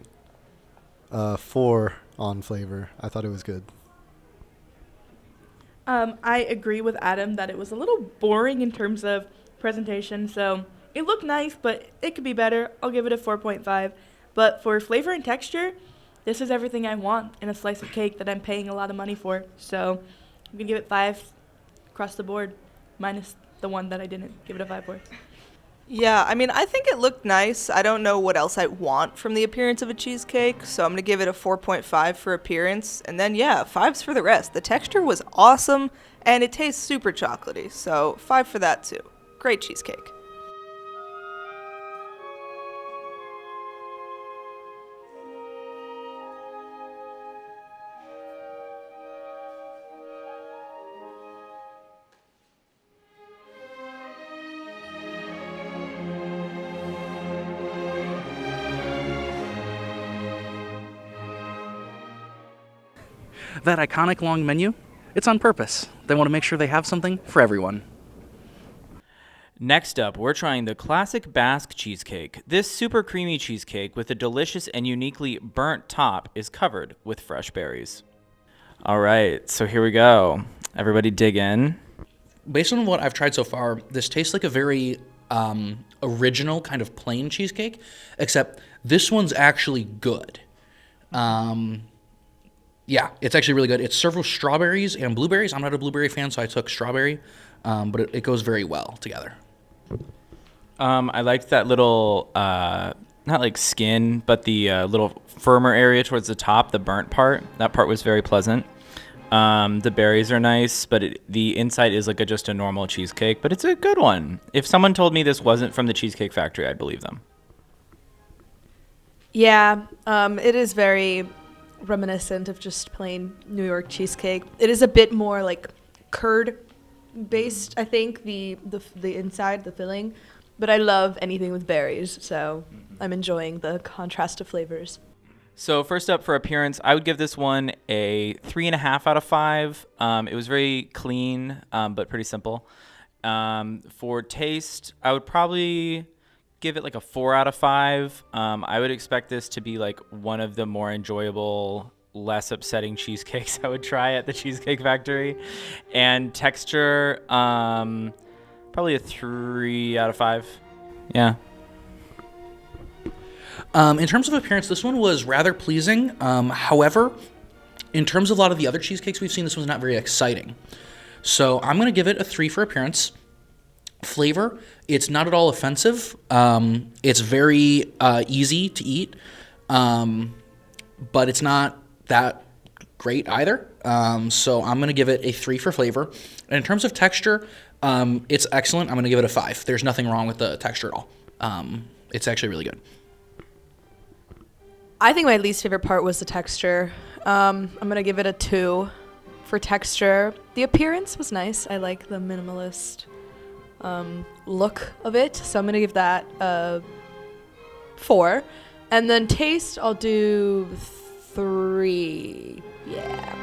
a 4 on flavor. I thought it was good. I agree with Adam that it was a little boring in terms of presentation. So it looked nice, but it could be better. I'll give it a 4.5. But for flavor and texture, this is everything I want in a slice of cake that I'm paying a lot of money for. So I'm going to give it 5 across the board, minus the one that I didn't give it a 5 for. Yeah, I mean, I think it looked nice. I don't know what else I want from the appearance of a cheesecake, so I'm going to give it a 4.5 for appearance. And then, yeah, 5s for the rest. The texture was awesome, and it tastes super chocolatey, so 5 for that too. Great cheesecake. That iconic long menu, it's on purpose. They want to make sure they have something for everyone. Next up, we're trying the classic Basque cheesecake. This super creamy cheesecake with a delicious and uniquely burnt top is covered with fresh berries. All right, so here we go. Everybody dig in. Based on what I've tried so far, this tastes like a very original kind of plain cheesecake, except this one's actually good. Yeah, it's actually really good. It's served with strawberries and blueberries. I'm not a blueberry fan, so I took strawberry, but it goes very well together. I liked that little, not like skin, but the little firmer area towards the top, the burnt part. That part was very pleasant. The berries are nice, but the inside is like just a normal cheesecake, but it's a good one. If someone told me this wasn't from the Cheesecake Factory, I'd believe them. Yeah, it is very reminiscent of just plain New York cheesecake. It is a bit more like curd based, I think, the inside, the filling, but I love anything with berries, so I'm enjoying the contrast of flavors. So first up for appearance, I would give this one a 3.5 out of 5. It was very clean, but pretty simple. For taste, I would probably give it like a 4 out of 5. I would expect this to be like one of the more enjoyable, less upsetting cheesecakes I would try at the Cheesecake Factory. And texture, probably a 3 out of 5. Yeah. In terms of appearance, this one was rather pleasing. However, in terms of a lot of the other cheesecakes we've seen, this one's not very exciting. So I'm going to give it a 3 for appearance. Flavor, it's not at all offensive. It's very easy to eat, but it's not that great either. So I'm going to give it a 3 for flavor. And in terms of texture, it's excellent. I'm going to give it a 5. There's nothing wrong with the texture at all. It's actually really good. I think my least favorite part was the texture. I'm going to give it a 2 for texture. The appearance was nice. I like the minimalist look of it, so I'm going to give that a 4. And then taste, I'll do 3. Yeah.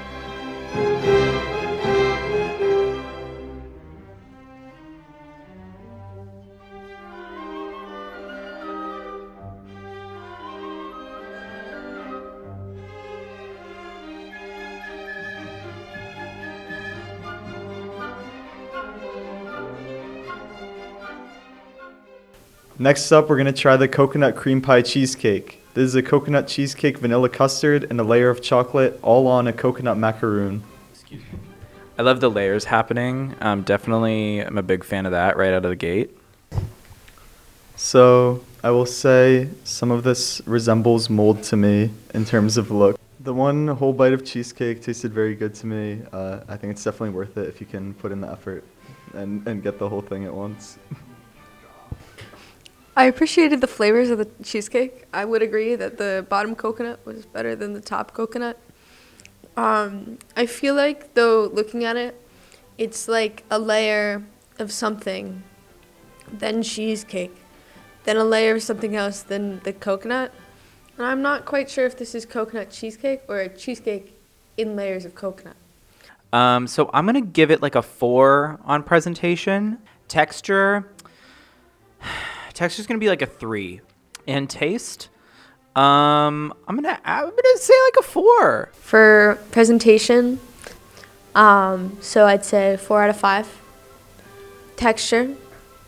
Next up, we're going to try the coconut cream pie cheesecake. This is a coconut cheesecake, vanilla custard, and a layer of chocolate, all on a coconut macaroon. Excuse me. I love the layers happening. Definitely, I'm a big fan of that right out of the gate. So, I will say some of this resembles mold to me in terms of look. The one whole bite of cheesecake tasted very good to me. I think it's definitely worth it if you can put in the effort and get the whole thing at once. I appreciated the flavors of the cheesecake. I would agree that the bottom coconut was better than the top coconut. I feel like, though, looking at it, it's like a layer of something, then cheesecake, then a layer of something else, then the coconut. And I'm not quite sure if this is coconut cheesecake or a cheesecake in layers of coconut. So I'm gonna give it like a 4 on presentation. Texture's gonna be like a 3. And taste, I'm gonna say like a 4. For presentation, so I'd say 4 out of 5. Texture,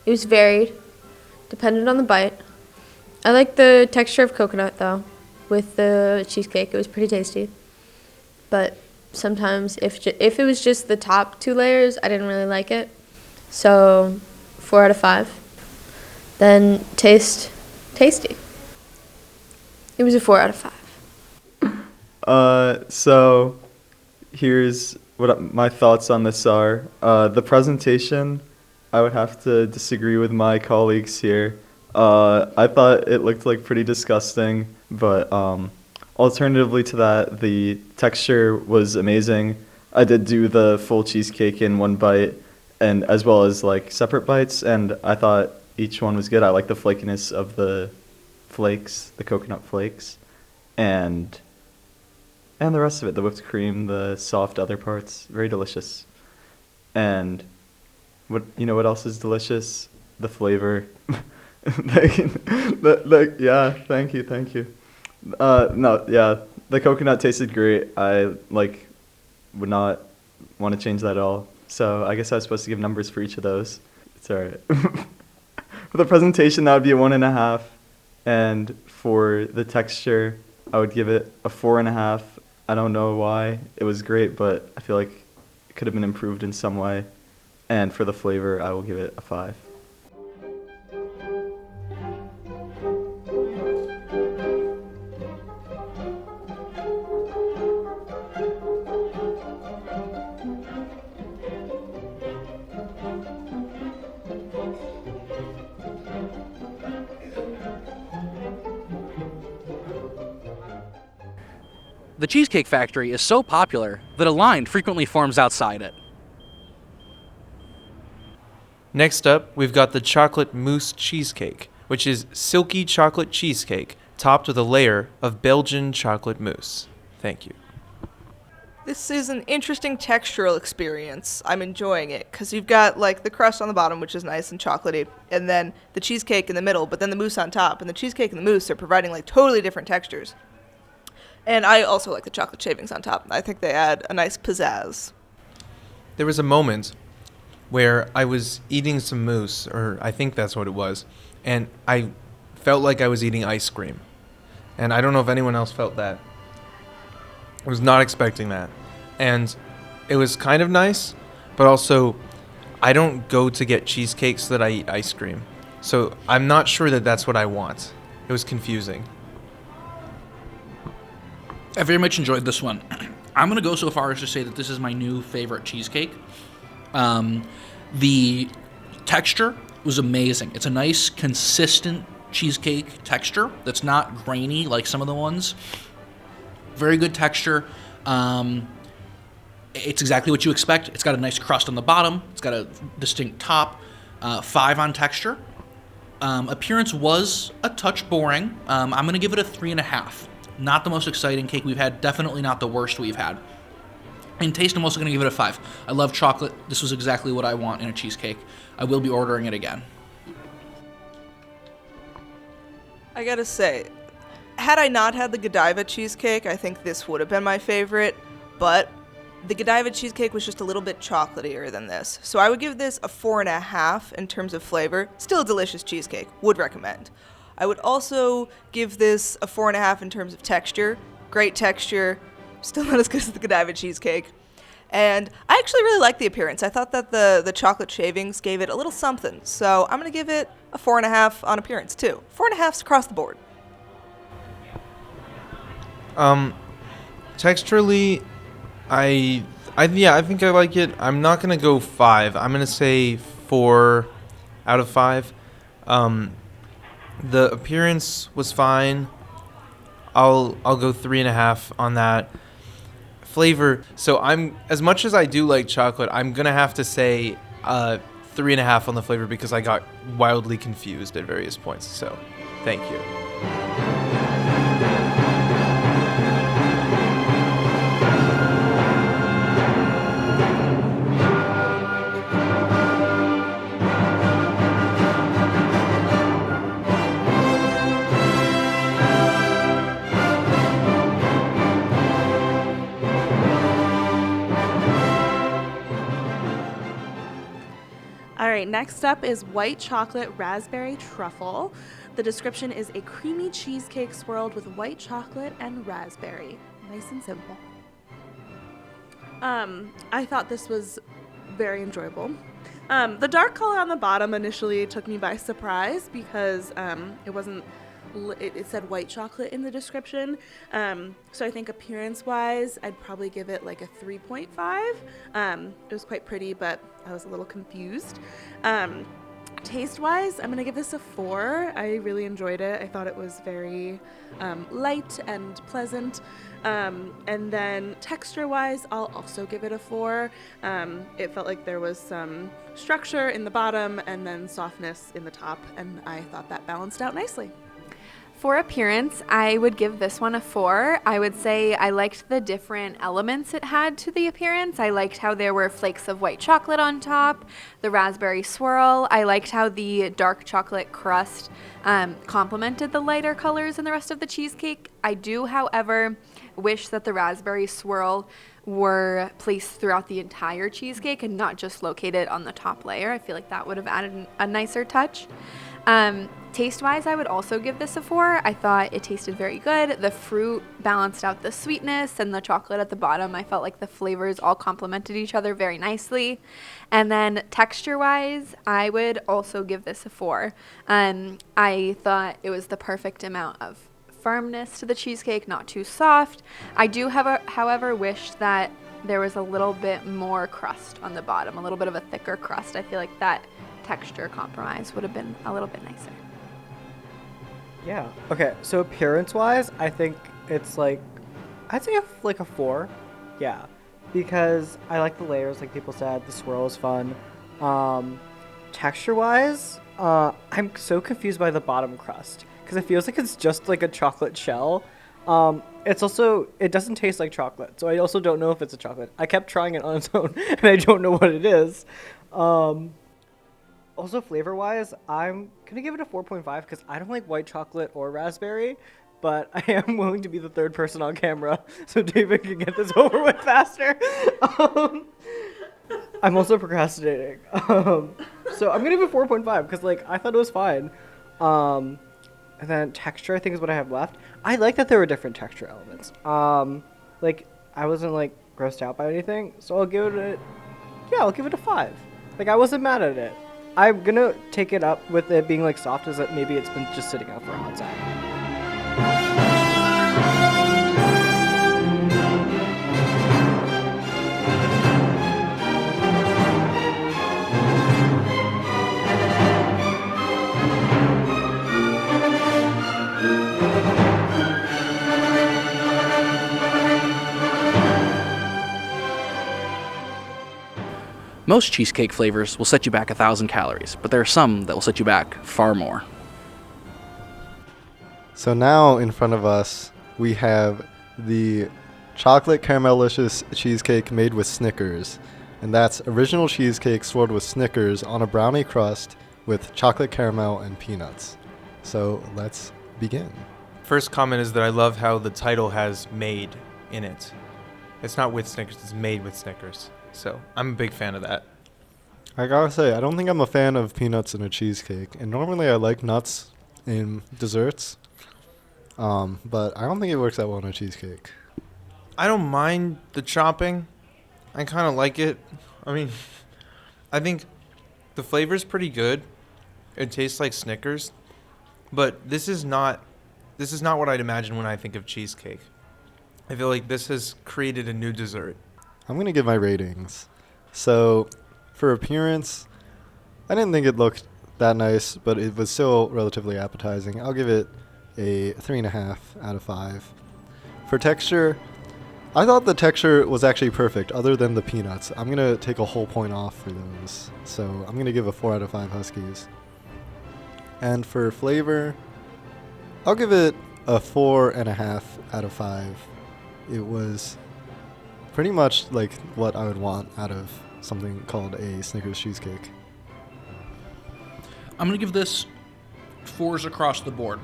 it was varied, depended on the bite. I like the texture of coconut though, with the cheesecake. It was pretty tasty. But sometimes if it was just the top 2 layers, I didn't really like it. So 4 out of 5. Then taste, tasty. It was a 4 out of 5. So here's what my thoughts on this are. The presentation, I would have to disagree with my colleagues here. I thought it looked like pretty disgusting, but alternatively to that, the texture was amazing. I did do the full cheesecake in one bite, and as well as like separate bites, and I thought each one was good. I like the flakiness of the flakes, the coconut flakes, and the rest of it, the whipped cream, the soft other parts, very delicious. And what else is delicious? The flavor. Yeah, thank you. No, yeah, the coconut tasted great. I would not want to change that at all. So I guess I was supposed to give numbers for each of those. It's all right. For the presentation, that would be a 1.5, and for the texture, I would give it a 4.5. I don't know why. It was great, but I feel like it could have been improved in some way. And for the flavor, I will give it a 5. The Cheesecake Factory is so popular that a line frequently forms outside it. Next up, we've got the chocolate mousse cheesecake, which is silky chocolate cheesecake topped with a layer of Belgian chocolate mousse. Thank you. This is an interesting textural experience. I'm enjoying it because you've got like the crust on the bottom, which is nice and chocolatey, and then the cheesecake in the middle, but then the mousse on top. And the cheesecake and the mousse are providing like totally different textures. And I also like the chocolate shavings on top. I think they add a nice pizzazz. There was a moment where I was eating some mousse, or I think that's what it was, and I felt like I was eating ice cream. And I don't know if anyone else felt that. I was not expecting that. And it was kind of nice, but also I don't go to get cheesecake so that I eat ice cream. So I'm not sure that that's what I want. It was confusing. I very much enjoyed this one. I'm going to go so far as to say that this is my new favorite cheesecake. The texture was amazing. It's a nice, consistent cheesecake texture that's not grainy like some of the ones. Very good texture. It's exactly what you expect. It's got a nice crust on the bottom. It's got a distinct top. 5 on texture. Appearance was a touch boring. I'm going to give it a 3.5. Not the most exciting cake we've had. Definitely not the worst we've had. In taste, I'm also going to give it a 5. I love chocolate. This was exactly what I want in a cheesecake. I will be ordering it again. I gotta say, had I not had the Godiva cheesecake, I think this would have been my favorite, but the Godiva cheesecake was just a little bit chocolatier than this. So I would give this a 4.5 in terms of flavor. Still a delicious cheesecake. Would recommend. I would also give this a 4.5 in terms of texture. Great texture. Still not as good as the Godiva cheesecake. And I actually really like the appearance. I thought that the chocolate shavings gave it a little something. So I'm going to give it a 4.5 on appearance too. 4.5s across the board. Texturally, I think I like it. I'm not going to go 5. I'm going to say 4 out of 5. The appearance was fine. I'll go 3.5 on that. Flavor. So I'm, as much as I do like chocolate, I'm gonna have to say 3.5 on the flavor because I got wildly confused at various points. So, thank you. next up is white chocolate raspberry truffle. The description is a creamy cheesecake swirled with white chocolate and raspberry. Nice and simple. I thought this was very enjoyable. The dark color on the bottom initially took me by surprise because it said white chocolate in the description. So I think appearance-wise, I'd probably give it like a 3.5. It was quite pretty, but I was a little confused. Taste-wise, I'm going to give this a 4. I really enjoyed it. I thought it was very light and pleasant. And then texture-wise, I'll also give it a 4. It felt like there was some structure in the bottom and then softness in the top, and I thought that balanced out nicely. For appearance, I would give this one a 4. I would say I liked the different elements it had to the appearance. I liked how there were flakes of white chocolate on top, the raspberry swirl. I liked how the dark chocolate crust complemented the lighter colors in the rest of the cheesecake. I do, however, wish that the raspberry swirl were placed throughout the entire cheesecake and not just located on the top layer. I feel like that would have added a nicer touch. Taste-wise, I would also give this a 4. I thought it tasted very good. The fruit balanced out the sweetness, and the chocolate at the bottom, I felt like the flavors all complemented each other very nicely. And then texture-wise, I would also give this a 4. I thought it was the perfect amount of firmness to the cheesecake, not too soft. I do, however, wish that there was a little bit more crust on the bottom, a little bit of a thicker crust. I feel like that texture compromise would have been a little bit nicer. Yeah. Okay, so appearance-wise, I think it's like, I'd say like a 4. Yeah. Because I like the layers, like people said. The swirl is fun. Texture-wise, I'm so confused by the bottom crust. Because it feels like it's just like a chocolate shell. It's also, it doesn't taste like chocolate. So I also don't know if it's a chocolate. I kept trying it on its own, and I don't know what it is. Also, flavor-wise, I'm going to give it a 4.5 because I don't like white chocolate or raspberry, but I am willing to be the third person on camera so David can get this over with faster. I'm also procrastinating. So I'm going to give it 4.5 because, like, I thought it was fine. And then texture, I think, is what I have left. I like that there were different texture elements. Like, I wasn't, like, grossed out by anything, so I'll give it a 5. Like, I wasn't mad at it. I'm gonna take it up with it being like soft as that maybe it's been just sitting out for a hot second. Most cheesecake flavors will set you back 1,000 calories, but there are some that will set you back far more. So now in front of us, we have the chocolate caramelicious cheesecake made with Snickers. And that's original cheesecake swirled with Snickers on a brownie crust with chocolate caramel and peanuts. So let's begin. First comment is that I love how the title has made in it. It's not with Snickers, it's made with Snickers. So I'm a big fan of that. I gotta say, I don't think I'm a fan of peanuts in a cheesecake. And normally I like nuts in desserts. But I don't think it works that well in a cheesecake. I don't mind the chopping. I kind of like it. I mean, I think the flavor's pretty good. It tastes like Snickers. But this is not what I'd imagine when I think of cheesecake. I feel like this has created a new dessert. I'm going to give my ratings. So, for appearance, I didn't think it looked that nice, but it was still relatively appetizing. I'll give it a 3.5 out of 5. For texture, I thought the texture was actually perfect, other than the peanuts. I'm going to take a whole point off for those. So, I'm going to give a 4 out of 5 Huskies. And for flavor, I'll give it a 4.5 out of 5. It was pretty much like what I would want out of something called a Snickers cheesecake. I'm going to give this 4s across the board.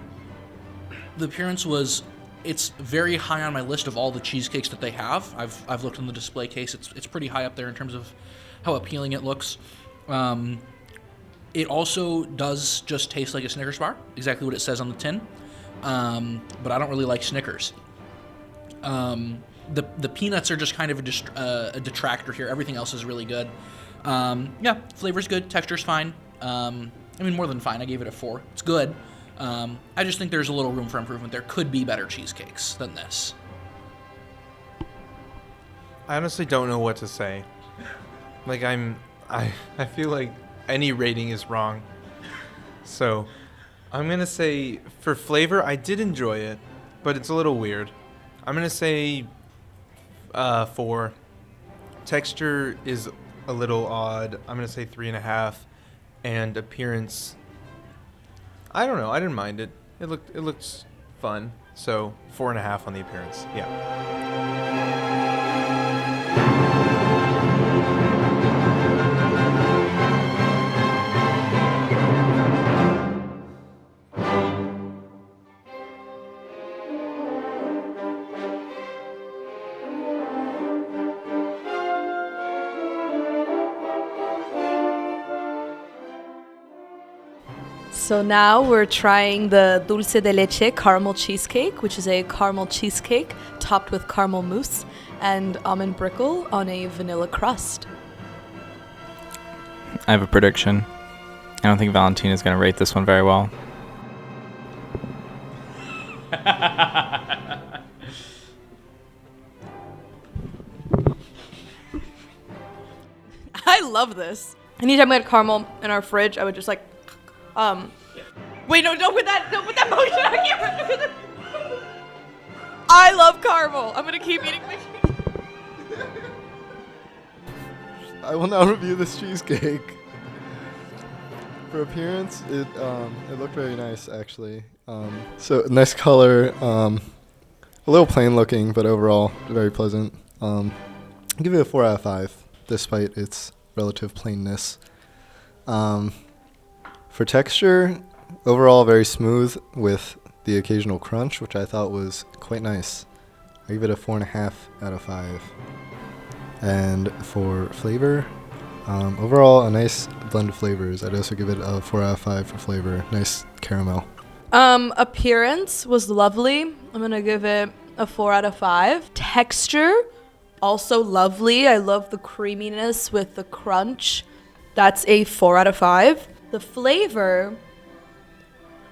The appearance was, it's very high on my list of all the cheesecakes that they have. I've looked in the display case. It's pretty high up there in terms of how appealing it looks. It also does just taste like a Snickers bar, exactly what it says on the tin. But I don't really like Snickers. The peanuts are just kind of a detractor here. Everything else is really good. Yeah, flavor's good, texture's fine. I mean, more than fine. I gave it a 4. It's good. I just think there's a little room for improvement. There could be better cheesecakes than this. I honestly don't know what to say. Like, I feel like any rating is wrong. So I'm going to say for flavor, I did enjoy it, but it's a little weird. I'm going to say 4. Texture is a little odd. I'm going to say 3.5. And appearance, I don't know. I didn't mind it. It looked fun. So 4.5 on the appearance. Yeah. So now we're trying the dulce de leche caramel cheesecake, which is a caramel cheesecake topped with caramel mousse and almond brickle on a vanilla crust. I have a prediction. I don't think Valentina's going to rate this one very well. I love this. Anytime we had caramel in our fridge, I would just wait, no, don't put that motion on camera. I love caramel. I'm gonna keep eating my cheese. I will now review this cheesecake. For appearance, it looked very nice actually. So nice color, a little plain looking, but overall very pleasant. I'll give it a 4 out of 5, despite its relative plainness. For texture, overall very smooth with the occasional crunch, which I thought was quite nice. I give it a 4.5 out of 5. And for flavor, overall a nice blend of flavors. I'd also give it a 4 out of 5 for flavor. Nice caramel. Appearance was lovely. I'm gonna give it a 4 out of 5. Texture, also lovely. I love the creaminess with the crunch. That's a 4 out of 5. The flavor,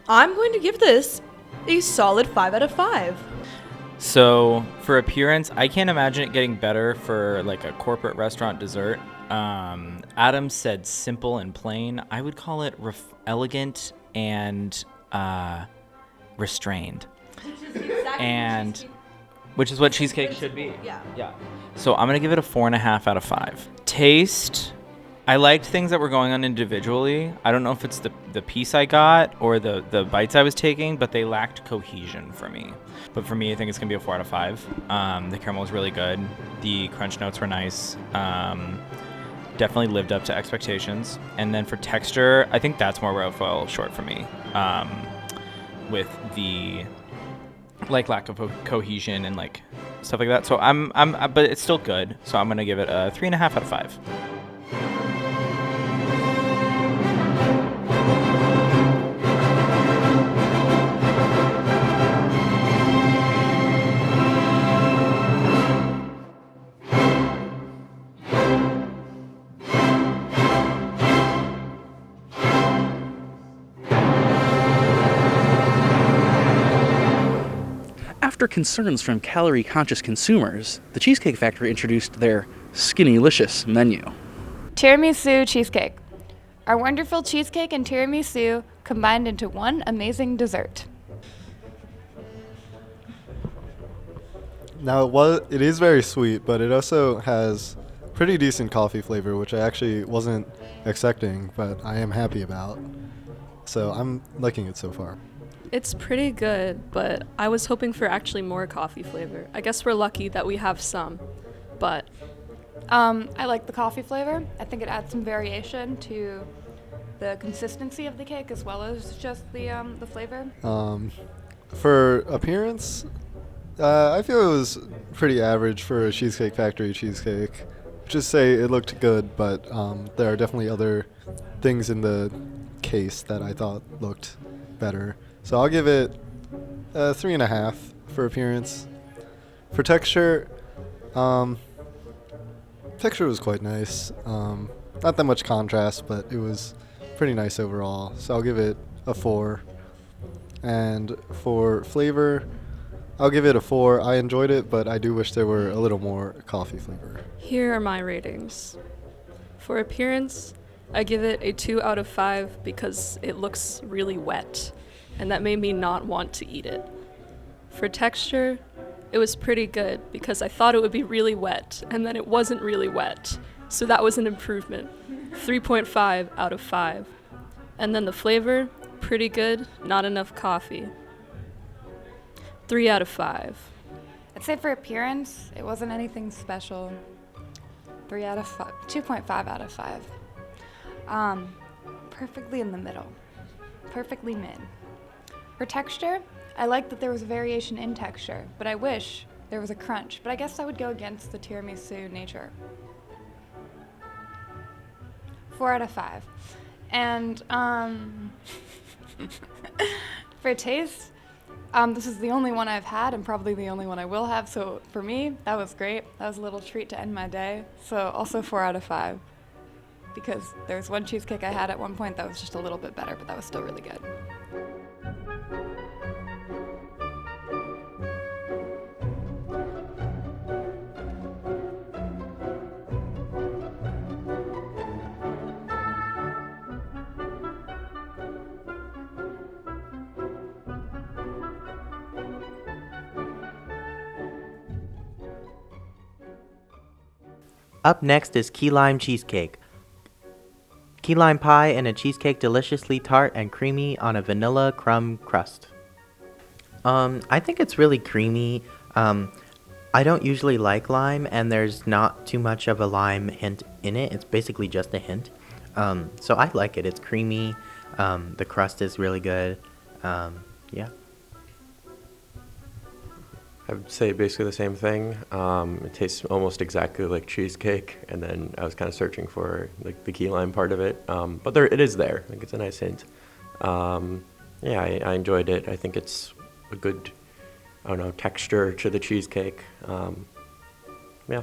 I'm going to give this a solid 5 out of 5. So for appearance, I can't imagine it getting better for like a corporate restaurant dessert. Adam said simple and plain. I would call it elegant and restrained. Which is what cheesecake should be. Yeah. So I'm gonna give it a 4.5 out of 5. Taste, I liked things that were going on individually. I don't know if it's the piece I got or the bites I was taking, but they lacked cohesion for me. But for me, I think it's gonna be a 4 out of 5. The caramel was really good. The crunch notes were nice. Definitely lived up to expectations. And then for texture, I think that's more where it fell short for me. With the lack of cohesion and stuff like that. So but it's still good. So I'm gonna give it a 3.5 out of 5. After concerns from calorie-conscious consumers, the Cheesecake Factory introduced their Skinny-licious menu. Tiramisu Cheesecake. Our wonderful cheesecake and tiramisu combined into one amazing dessert. Now it is very sweet, but it also has pretty decent coffee flavor, which I actually wasn't expecting, but I am happy about. So I'm liking it so far. It's pretty good, but I was hoping for actually more coffee flavor. I guess we're lucky that we have some, but I like the coffee flavor. I think it adds some variation to the consistency of the cake as well as just the flavor. For appearance, I feel it was pretty average for a Cheesecake Factory cheesecake. just say it looked good, but there are definitely other things in the case that I thought looked better. So I'll give it a 3.5 for appearance. For texture, texture was quite nice. Not that much contrast, but it was pretty nice overall. So I'll give it a 4. And for flavor, I'll give it a 4. I enjoyed it, but I do wish there were a little more coffee flavor. Here are my ratings. For appearance, I give it a 2 out of 5 because it looks really wet, and that made me not want to eat it. For texture, it was pretty good because I thought it would be really wet, and then it wasn't really wet, so that was an improvement. 3.5 out of 5. And then the flavor, pretty good, not enough coffee. 3 out of 5. I'd say for appearance, it wasn't anything special. 3 out of 5, 2.5 out of 5. Perfectly in the middle. Perfectly mid. For texture, I like that there was a variation in texture, but I wish there was a crunch. But I guess I would go against the tiramisu nature. 4 out of 5. And for taste, this is the only one I've had and probably the only one I will have. So for me, that was great. That was a little treat to end my day. So also 4 out of 5. Because there was one cheesecake I had at one point that was just a little bit better, but that was still really good. Up next is Key Lime Cheesecake. Key lime pie and a cheesecake deliciously tart and creamy on a vanilla crumb crust. I think it's really creamy. I don't usually like lime, and there's not too much of a lime hint in it. It's basically just a hint. So I like it. It's creamy. The crust is really good. Yeah. I would say basically the same thing. It tastes almost exactly like cheesecake, and then I was kind of searching for like the key lime part of it. But it is there. I think it's a nice hint. Yeah, I enjoyed it. I think it's a good, I don't know, texture to the cheesecake. Yeah.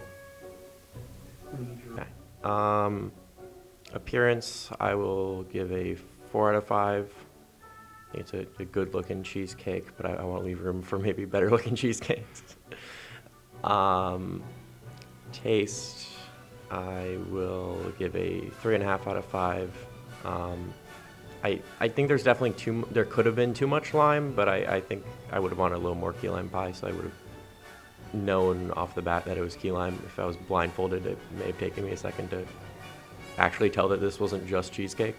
Okay. Appearance, I will give a 4 out of 5. It's a good looking cheesecake, but I want to leave room for maybe better looking cheesecakes. Taste, I will give a 3.5 out of 5. I think there's definitely there could have been too much lime, but I think I would have wanted a little more key lime pie, so I would have known off the bat that it was key lime. If I was blindfolded, it may have taken me a second to actually tell that this wasn't just cheesecake.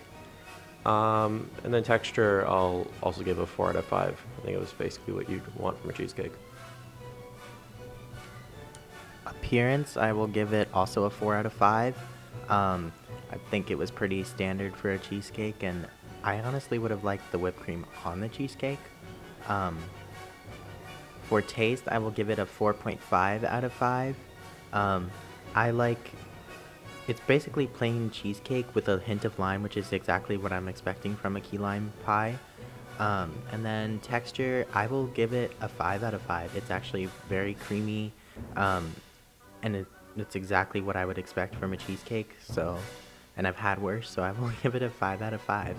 And then texture, I'll also give a 4 out of 5. I think it was basically what you'd want from a cheesecake. Appearance, I will give it also a 4 out of 5. I think it was pretty standard for a cheesecake, and I honestly would have liked the whipped cream on the cheesecake. For taste, I will give it a 4.5 out of 5. It's basically plain cheesecake with a hint of lime, which is exactly what I'm expecting from a key lime pie. And then texture, I will give it a 5 out of 5. It's actually very creamy, and it's exactly what I would expect from a cheesecake. So, and I've had worse, so I will give it a 5 out of 5.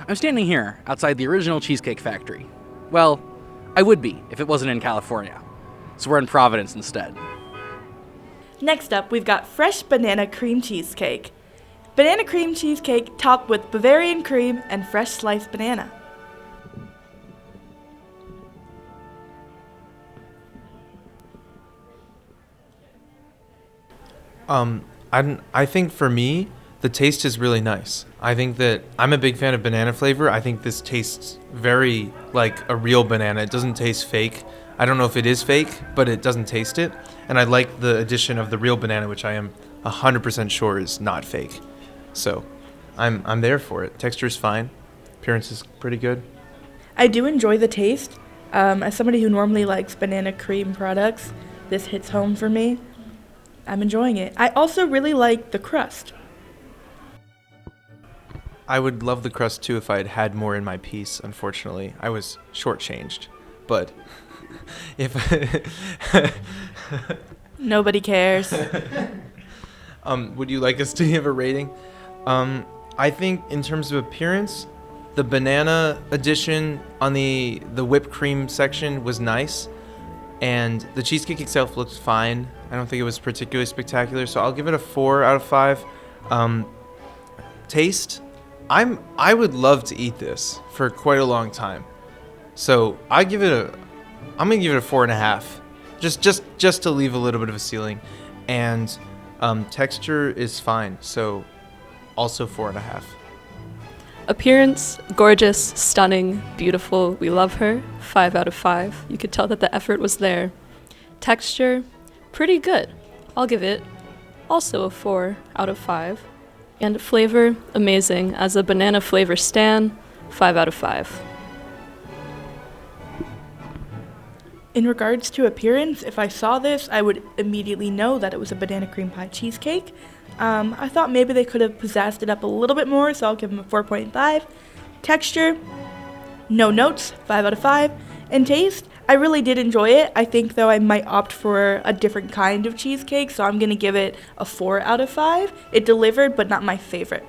I'm standing here outside the original Cheesecake Factory. Well, I would be if it wasn't in California. So we're in Providence instead. Next up, we've got fresh banana cream cheesecake. Banana cream cheesecake topped with Bavarian cream and fresh sliced banana. I think for me, the taste is really nice. I think that I'm a big fan of banana flavor. I think this tastes very like a real banana. It doesn't taste fake. I don't know if it is fake, but it doesn't taste it. And I like the addition of the real banana, which I am 100% sure is not fake. So I'm there for it. Texture is fine. Appearance is pretty good. I do enjoy the taste. As somebody who normally likes banana cream products, this hits home for me. I'm enjoying it. I also really like the crust. I would love the crust too if I had had more in my piece. Unfortunately, I was shortchanged. But if nobody cares. Would you like us to give a rating? I think in terms of appearance, the banana addition on the whipped cream section was nice, and the cheesecake itself looked fine. I don't think it was particularly spectacular, so I'll give it a 4 out of 5. Taste, I would love to eat this for quite a long time, so I'm gonna give it a 4.5, just to leave a little bit of a ceiling, and texture is fine, so also 4.5. Appearance, gorgeous, stunning, beautiful. We love her. 5 out of 5. You could tell that the effort was there. Texture, pretty good. I'll give it also a 4 out of 5. And flavor, amazing. As a banana flavor stan, 5 out of 5. In regards to appearance, if I saw this, I would immediately know that it was a banana cream pie cheesecake. I thought maybe they could have pizzazed it up a little bit more, so I'll give them a 4.5. Texture, no notes, 5 out of 5. And taste, I really did enjoy it. I think, though, I might opt for a different kind of cheesecake, so I'm going to give it a 4 out of 5. It delivered, but not my favorite.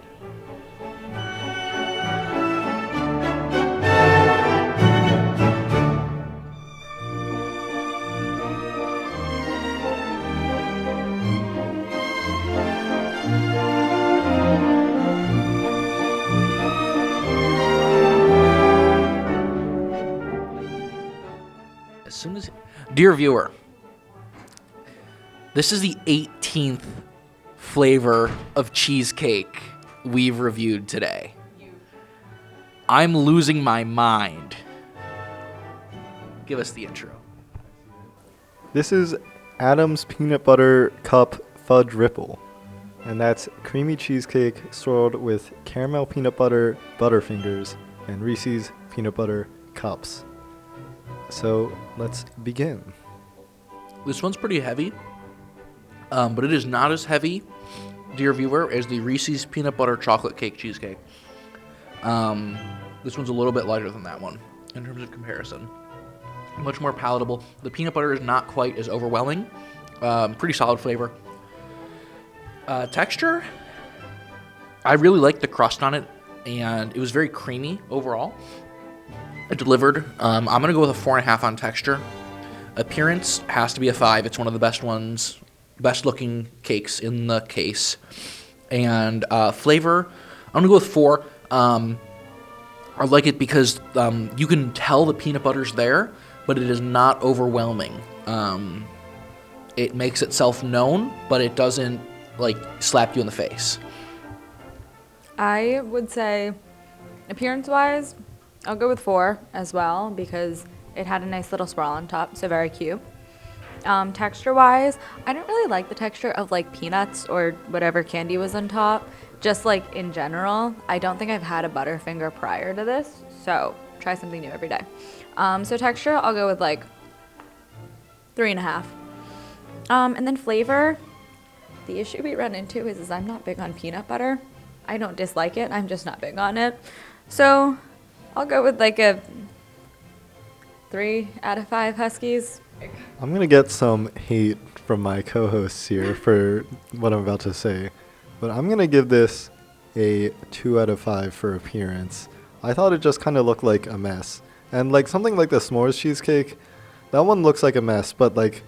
Dear viewer, this is the 18th flavor of cheesecake we've reviewed today. I'm losing my mind. Give us the intro. This is Adam's Peanut Butter Cup Fudge Ripple, and that's creamy cheesecake swirled with caramel peanut butter Butterfingers and Reese's peanut butter cups. So let's begin. This one's pretty heavy, but it is not as heavy, dear viewer, as the Reese's peanut butter chocolate cake cheesecake. This one's a little bit lighter than that one in terms of comparison. Much more palatable. The peanut butter is not quite as overwhelming. Pretty solid flavor. Texture, I really liked the crust on it, and it was very creamy overall. It delivered. I'm going to go with a 4.5 on texture. Appearance has to be a 5. It's one of the best looking cakes in the case. And flavor, I'm going to go with 4. I like it because you can tell the peanut butter's there, but it is not overwhelming. It makes itself known, but it doesn't like slap you in the face. I would say, appearance-wise, I'll go with 4 as well because it had a nice little swirl on top, so very cute. Texture-wise, I don't really like the texture of like peanuts or whatever candy was on top. Just like in general, I don't think I've had a Butterfinger prior to this, so try something new every day. So texture, I'll go with like 3.5. And then flavor, the issue we run into is I'm not big on peanut butter. I don't dislike it, I'm just not big on it. So I'll go with like a 3 out of 5 Huskies. I'm going to get some hate from my co-hosts here for what I'm about to say, but I'm going to give this a 2 out of 5 for appearance. I thought it just kind of looked like a mess. And like something like the s'mores cheesecake, that one looks like a mess, but like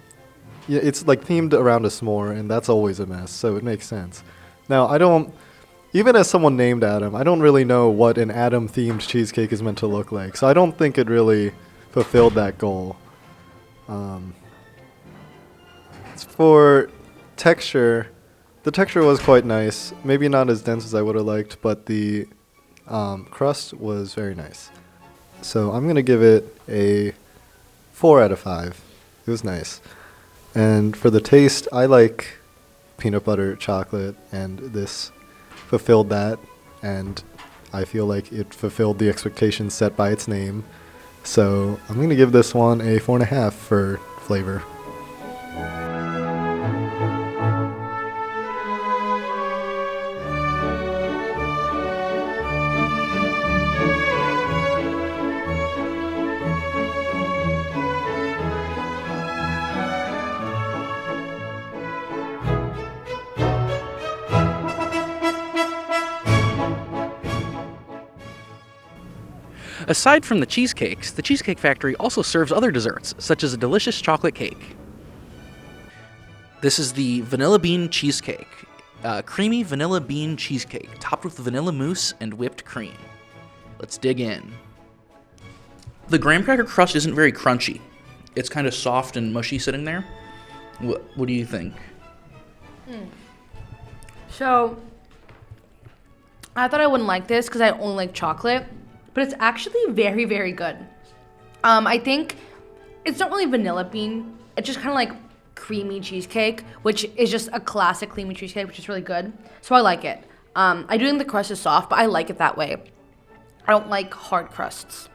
yeah, it's like themed around a s'more, and that's always a mess, so it makes sense. Now, even as someone named Adam, I don't really know what an Adam-themed cheesecake is meant to look like, so I don't think it really fulfilled that goal. For texture, The texture was quite nice. Maybe not as dense as I would have liked, but the crust was very nice. So I'm going to give it a 4 out of 5. It was nice. And for the taste, I like peanut butter chocolate, and this fulfilled that. And I feel like it fulfilled the expectations set by its name. So I'm going to give this one a 4.5 for flavor. Aside from the cheesecakes, the Cheesecake Factory also serves other desserts, such as a delicious chocolate cake. This is the vanilla bean cheesecake. Creamy vanilla bean cheesecake, topped with vanilla mousse and whipped cream. Let's dig in. The graham cracker crust isn't very crunchy. It's kind of soft and mushy sitting there. What do you think? So, I thought I wouldn't like this because I only like chocolate, but it's actually very, very good. I think it's not really vanilla bean. It's just kind of like creamy cheesecake, which is just a classic creamy cheesecake, which is really good. So I like it. I do think the crust is soft, but I like it that way. I don't like hard crusts.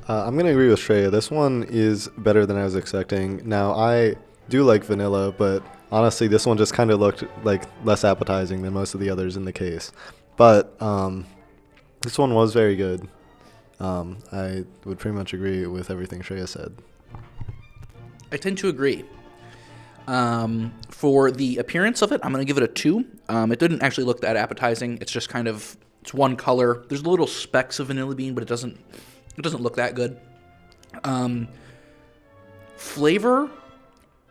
I'm going to agree with Shreya. This one is better than I was expecting. Now, I do like vanilla, but honestly, this one just kind of looked like less appetizing than most of the others in the case. But this one was very good. I would pretty much agree with everything Shreya said. I tend to agree. For the appearance of it, I'm going to give it a 2. It didn't actually look that appetizing. It's just kind of, it's one color. There's little specks of vanilla bean, but it doesn't look that good. Flavor,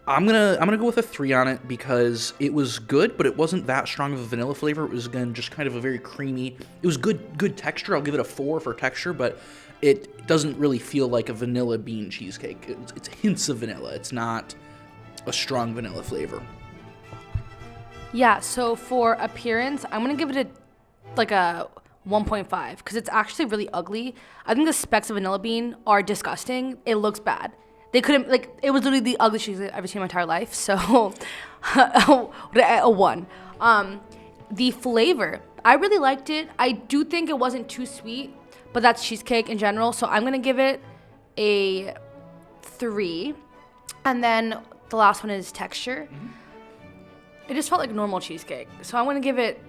I'm gonna go with a 3 on it because it was good, but it wasn't that strong of a vanilla flavor. It was, again, just kind of a very creamy. It was good texture. I'll give it a 4 for texture, but it doesn't really feel like a vanilla bean cheesecake. It's hints of vanilla. It's not a strong vanilla flavor. Yeah, so for appearance, I'm going to give it a 1.5 because it's actually really ugly. I think the specks of vanilla bean are disgusting. It looks bad. They couldn't, it was literally the ugliest cheesecake I've ever seen in my entire life. So, a 1. The flavor, I really liked it. I do think it wasn't too sweet, but that's cheesecake in general. So I'm going to give it a 3. And then the last one is texture. It just felt like normal cheesecake. So I'm going to give it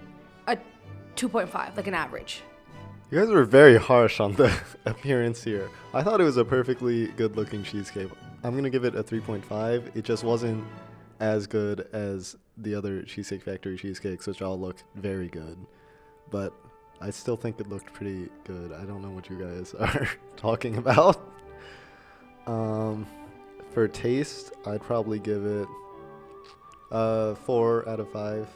a 2.5, like an average. You guys were very harsh on the appearance here. I thought it was a perfectly good-looking cheesecake. I'm going to give it a 3.5. It just wasn't as good as the other Cheesecake Factory cheesecakes, which all looked very good. But I still think it looked pretty good. I don't know what you guys are talking about. For taste, I'd probably give it a 4 out of 5.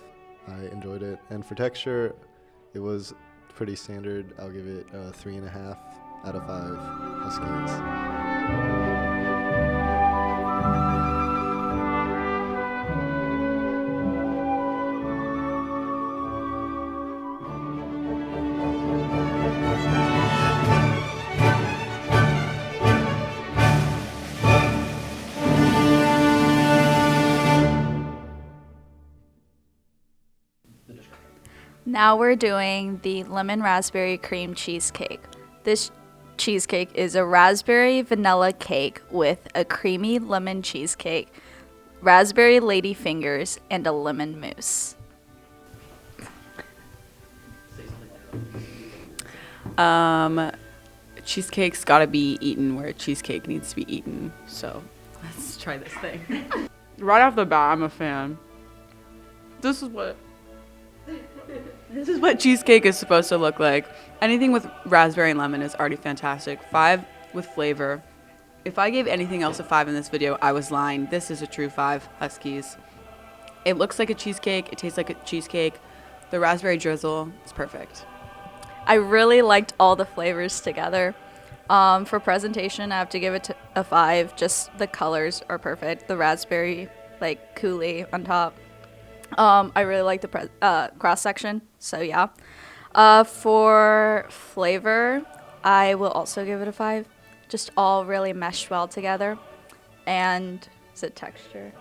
I enjoyed it. And for texture, it was pretty standard. I'll give it a 3.5 out of 5 Huskies. Now we're doing the lemon raspberry cream cheesecake. This cheesecake is a raspberry vanilla cake with a creamy lemon cheesecake, raspberry lady fingers, and a lemon mousse. Cheesecake's gotta be eaten where cheesecake needs to be eaten. So let's try this thing. Right off the bat, I'm a fan. This is what cheesecake is supposed to look like. Anything with raspberry and lemon is already fantastic. 5 with flavor. If I gave anything else a 5 in this video, I was lying. This is a true 5 Huskies. It looks like a cheesecake. It tastes like a cheesecake. The raspberry drizzle is perfect. I really liked all the flavors together. For presentation, I have to give it a 5. Just the colors are perfect. The raspberry, coulis on top. I really like the cross section, so yeah. For flavor, I will also give it a 5. Just all really meshed well together. And is it texture?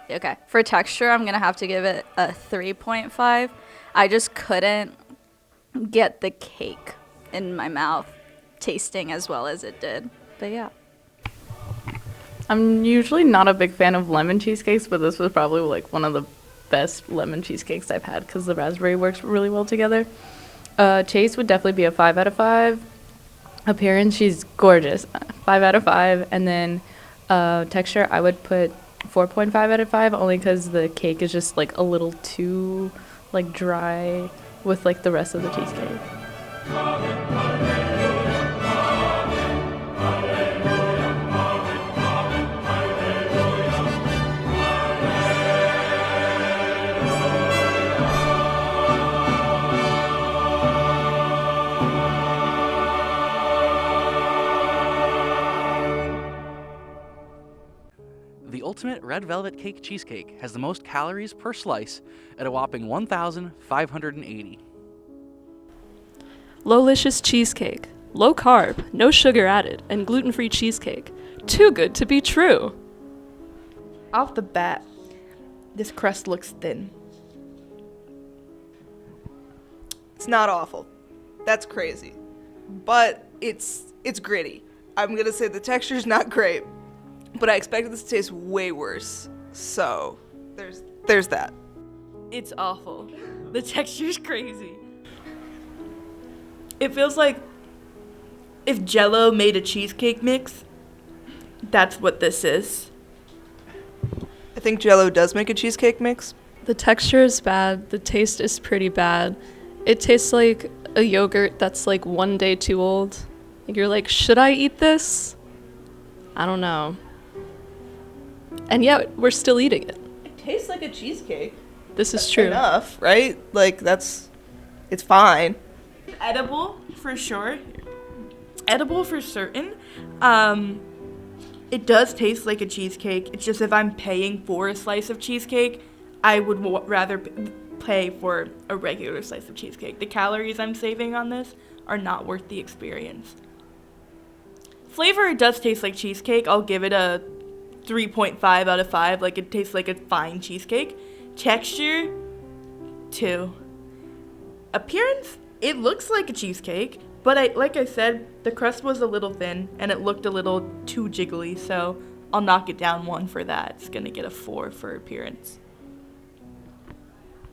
Okay, for texture, I'm gonna have to give it a 3.5. I just couldn't get the cake in my mouth tasting as well as it did. But yeah. I'm usually not a big fan of lemon cheesecakes, but this was probably like one of the best lemon cheesecakes I've had because the raspberry works really well together. Taste would definitely be a 5 out of 5. Appearance, she's gorgeous, 5 out of 5. And then texture, I would put 4.5 out of 5, only because the cake is just like a little too like dry with like the rest of the cheesecake. The ultimate red velvet cake cheesecake has the most calories per slice at a whopping 1,580. Low-Licious Cheesecake. Low carb, no sugar added, and gluten-free cheesecake. Too good to be true. Off the bat, this crust looks thin. It's not awful. That's crazy. But it's gritty. I'm going to say the texture's not great, but I expected this to taste way worse. So, there's that. It's awful. The texture's crazy. It feels like if Jell-O made a cheesecake mix, that's what this is. I think Jell-O does make a cheesecake mix. The texture is bad. The taste is pretty bad. It tastes like a yogurt that's like 1 day too old. You're like, should I eat this? I don't know. And yet, we're still eating it. It tastes like a cheesecake. This is true. Enough, right? Like, it's fine. Edible, for sure. Edible for certain. It does taste like a cheesecake. It's just if I'm paying for a slice of cheesecake, I would rather pay for a regular slice of cheesecake. The calories I'm saving on this are not worth the experience. Flavor, it does taste like cheesecake. I'll give it a 3.5 out of 5. Like, it tastes like a fine cheesecake. Texture, 2. Appearance, it looks like a cheesecake, but like I said, the crust was a little thin and it looked a little too jiggly, so I'll knock it down 1 for that. It's gonna get a 4 for appearance.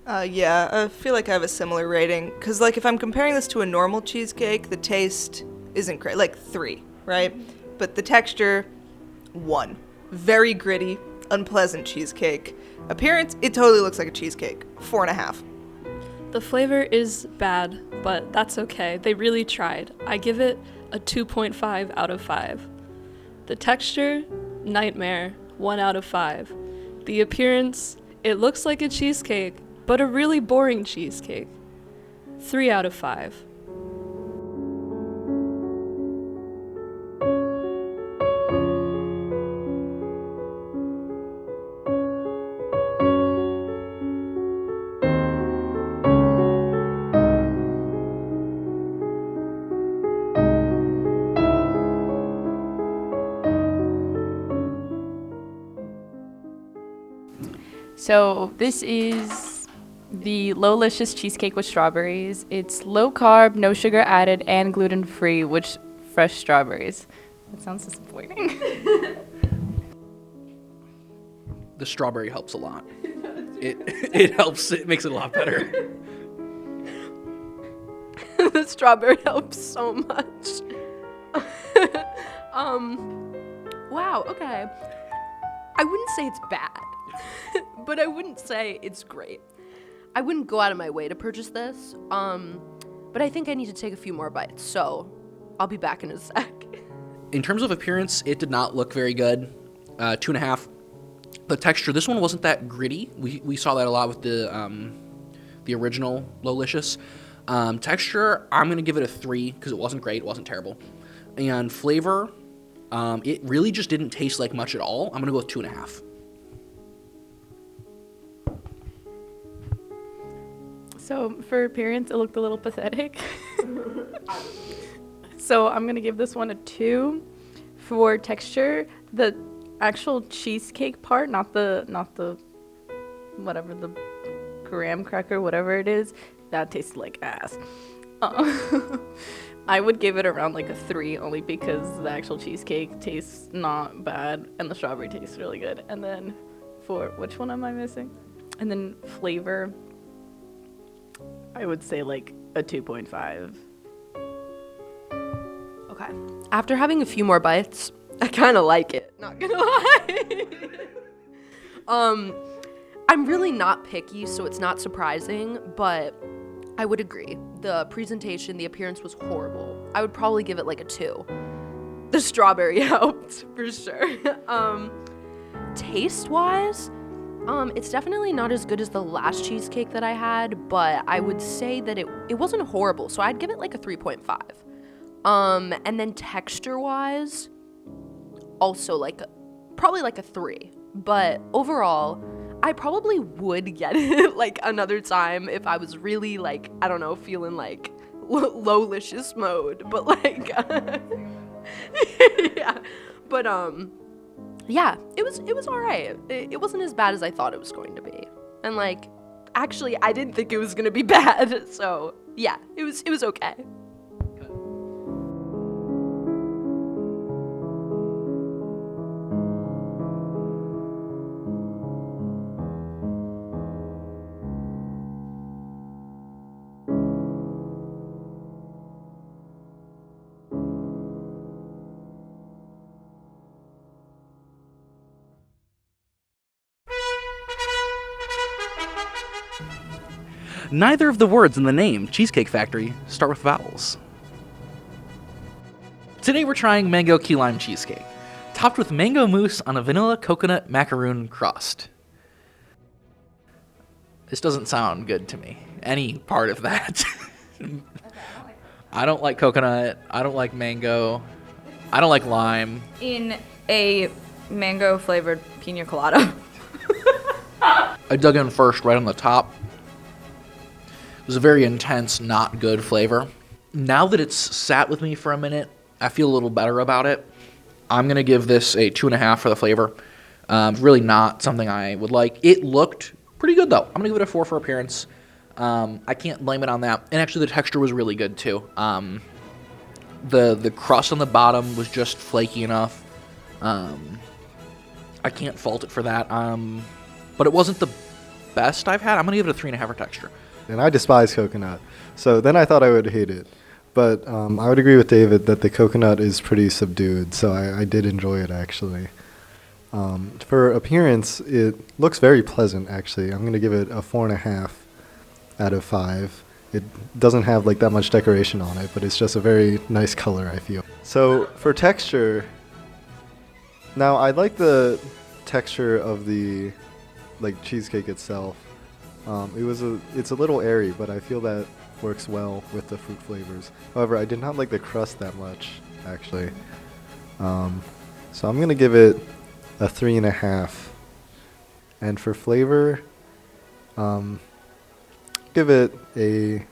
Yeah, I feel like I have a similar rating. Because, like, if I'm comparing this to a normal cheesecake, the taste isn't great. Like, 3, right? But the texture, 1. Very gritty, unpleasant cheesecake. Appearance, it totally looks like a cheesecake. 4.5. The flavor is bad, but that's okay. They really tried. I give it a 2.5 out of 5. The texture, nightmare, 1 out of 5. The appearance, it looks like a cheesecake, but a really boring cheesecake. 3 out of 5. So this is the Low-Licious Cheesecake with strawberries. It's low carb, no sugar added, and gluten-free with fresh strawberries. That sounds disappointing. The strawberry helps a lot. It helps. It makes it a lot better. The strawberry helps so much. Wow, okay. I wouldn't say it's bad, but I wouldn't say it's great. I wouldn't go out of my way to purchase this, but I think I need to take a few more bites, so I'll be back in a sec. In terms of appearance, it did not look very good. 2.5. The texture, this one wasn't that gritty. We saw that a lot with the original Low-Licious. Texture, I'm going to give it a 3 because it wasn't great. It wasn't terrible. And flavor, it really just didn't taste like much at all. I'm going to go with 2.5. So for appearance, it looked a little pathetic. So I'm gonna give this one a 2. For texture, the actual cheesecake part, not the whatever, the graham cracker, whatever it is, that tasted like ass. I would give it around like a 3, only because the actual cheesecake tastes not bad and the strawberry tastes really good. And then for, which one am I missing? And then flavor, I would say like a 2.5. Okay. After having a few more bites, I kind of like it. Not gonna lie. I'm really not picky, so it's not surprising, but I would agree. The presentation, the appearance was horrible. I would probably give it like a 2. The strawberry helped, for sure. Taste-wise, it's definitely not as good as the last cheesecake that I had, but I would say that it wasn't horrible, so I'd give it like a 3.5. And then texture-wise, also probably like a 3. But overall, I probably would get it like another time if I was really like, I don't know, feeling like low-licious mode. But like, yeah. But yeah, it was all right. It wasn't as bad as I thought it was going to be. And like, actually, I didn't think it was gonna be bad. So yeah, it was okay. Neither of the words in the name Cheesecake Factory start with vowels. Today we're trying mango key lime cheesecake, topped with mango mousse on a vanilla coconut macaroon crust. This doesn't sound good to me, any part of that. I don't like coconut, I don't like mango, I don't like lime. In a mango flavored pina colada. I dug in first right on the top. It was a very intense, not good flavor. Now that it's sat with me for a minute, I feel a little better about it. I'm going to give this a 2.5 for the flavor. Really not something I would like. It looked pretty good, though. I'm going to give it a 4 for appearance. I can't blame it on that. And actually, the texture was really good, too. The crust on the bottom was just flaky enough. I can't fault it for that. But it wasn't the best I've had. I'm going to give it a 3.5 for texture. And I despise coconut, so then I thought I would hate it. But I would agree with David that the coconut is pretty subdued, so I did enjoy it, actually. For appearance, it looks very pleasant, actually. I'm going to give it a 4.5 out of 5. It doesn't have like that much decoration on it, but it's just a very nice color, I feel. So for texture, now I like the texture of the cheesecake itself. It's a little airy, but I feel that works well with the fruit flavors. However, I did not like the crust that much, actually. So I'm gonna give it a 3.5. And for flavor, give it a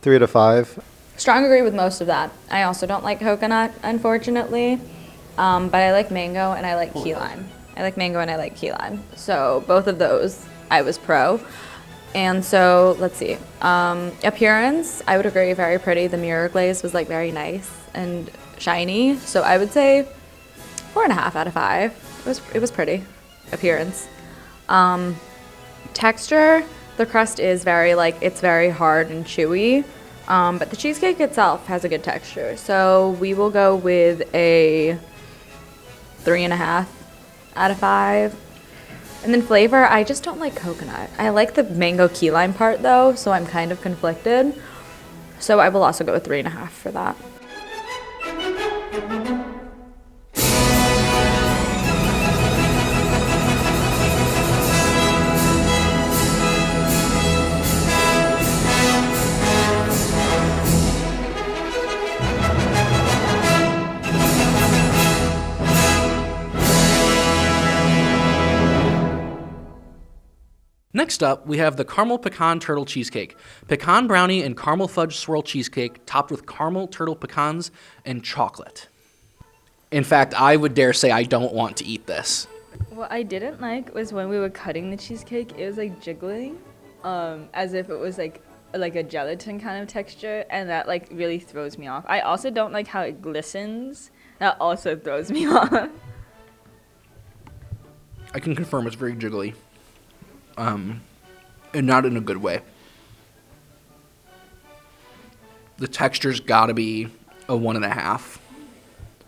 3 out of 5. Strong agree with most of that. I also don't like coconut, unfortunately, but I like mango and I like key lime. I like mango and I like key lime. So both of those I was pro. And so let's see. Appearance, I would agree, very pretty. The mirror glaze was like very nice and shiny. So I would say 4.5 out of 5. It was pretty. Appearance. Texture, the crust is it's very hard and chewy. But the cheesecake itself has a good texture. So we will go with a 3.5 out of 5. And then flavor, I just don't like coconut. I like the mango key lime part though, so I'm kind of conflicted. So I will also go with 3.5 for that. Next up, we have the Caramel Pecan Turtle Cheesecake. Pecan brownie and caramel fudge swirl cheesecake topped with caramel turtle pecans and chocolate. In fact, I would dare say I don't want to eat this. What I didn't like was when we were cutting the cheesecake, it was like jiggling, as if it was like a gelatin kind of texture, and that like really throws me off. I also don't like how it glistens. That also throws me off. I can confirm it's very jiggly. And not in a good way. The texture's gotta be a 1.5.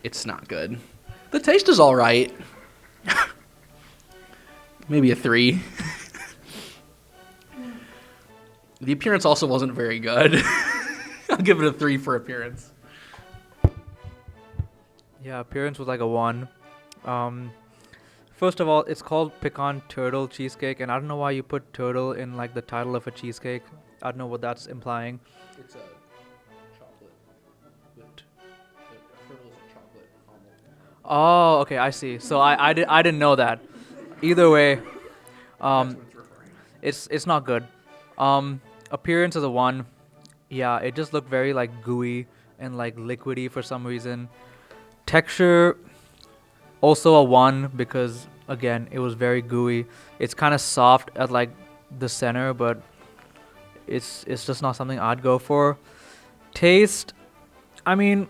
It's not good. The taste is all right. Maybe a 3. The appearance also wasn't very good. I'll give it a 3 for appearance. Yeah, appearance was like a 1. First of all, it's called Pecan Turtle Cheesecake, and I don't know why you put turtle in like the title of a cheesecake. I don't know what that's implying. It's a chocolate. Turtle is a chocolate caramel. Oh, okay, I see. So I didn't know that. Either way, it's not good. Appearance is a 1. Yeah, it just looked very like gooey and like liquidy for some reason. Texture, also a 1 because again it was very gooey. It's kind of soft at like the center, but it's just not something I'd go for. Taste, I mean,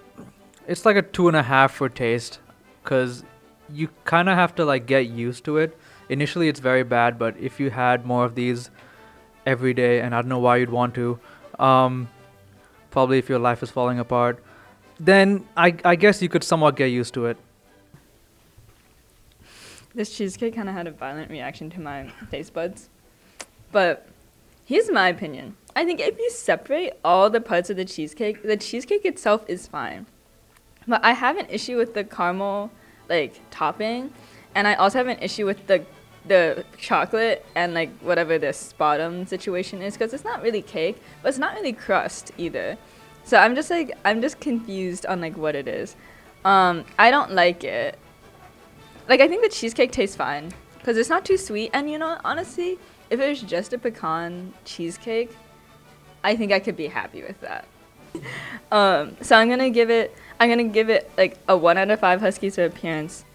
it's like a 2.5 for taste because you kind of have to like get used to it. Initially it's very bad, but if you had more of these every day, and I don't know why you'd want to, probably if your life is falling apart, then I guess you could somewhat get used to it. This cheesecake kind of had a violent reaction to my taste buds. But here's my opinion. I think if you separate all the parts of the cheesecake itself is fine. But I have an issue with the caramel like topping, and I also have an issue with the chocolate and like whatever this bottom situation is, because it's not really cake, but it's not really crust either. So I'm just confused on like what it is. I don't like it. Like, I think the cheesecake tastes fine because it's not too sweet. And, you know, honestly, if it was just a pecan cheesecake, I think I could be happy with that. So I'm going to give it like a 1 out of 5 Huskies for appearance,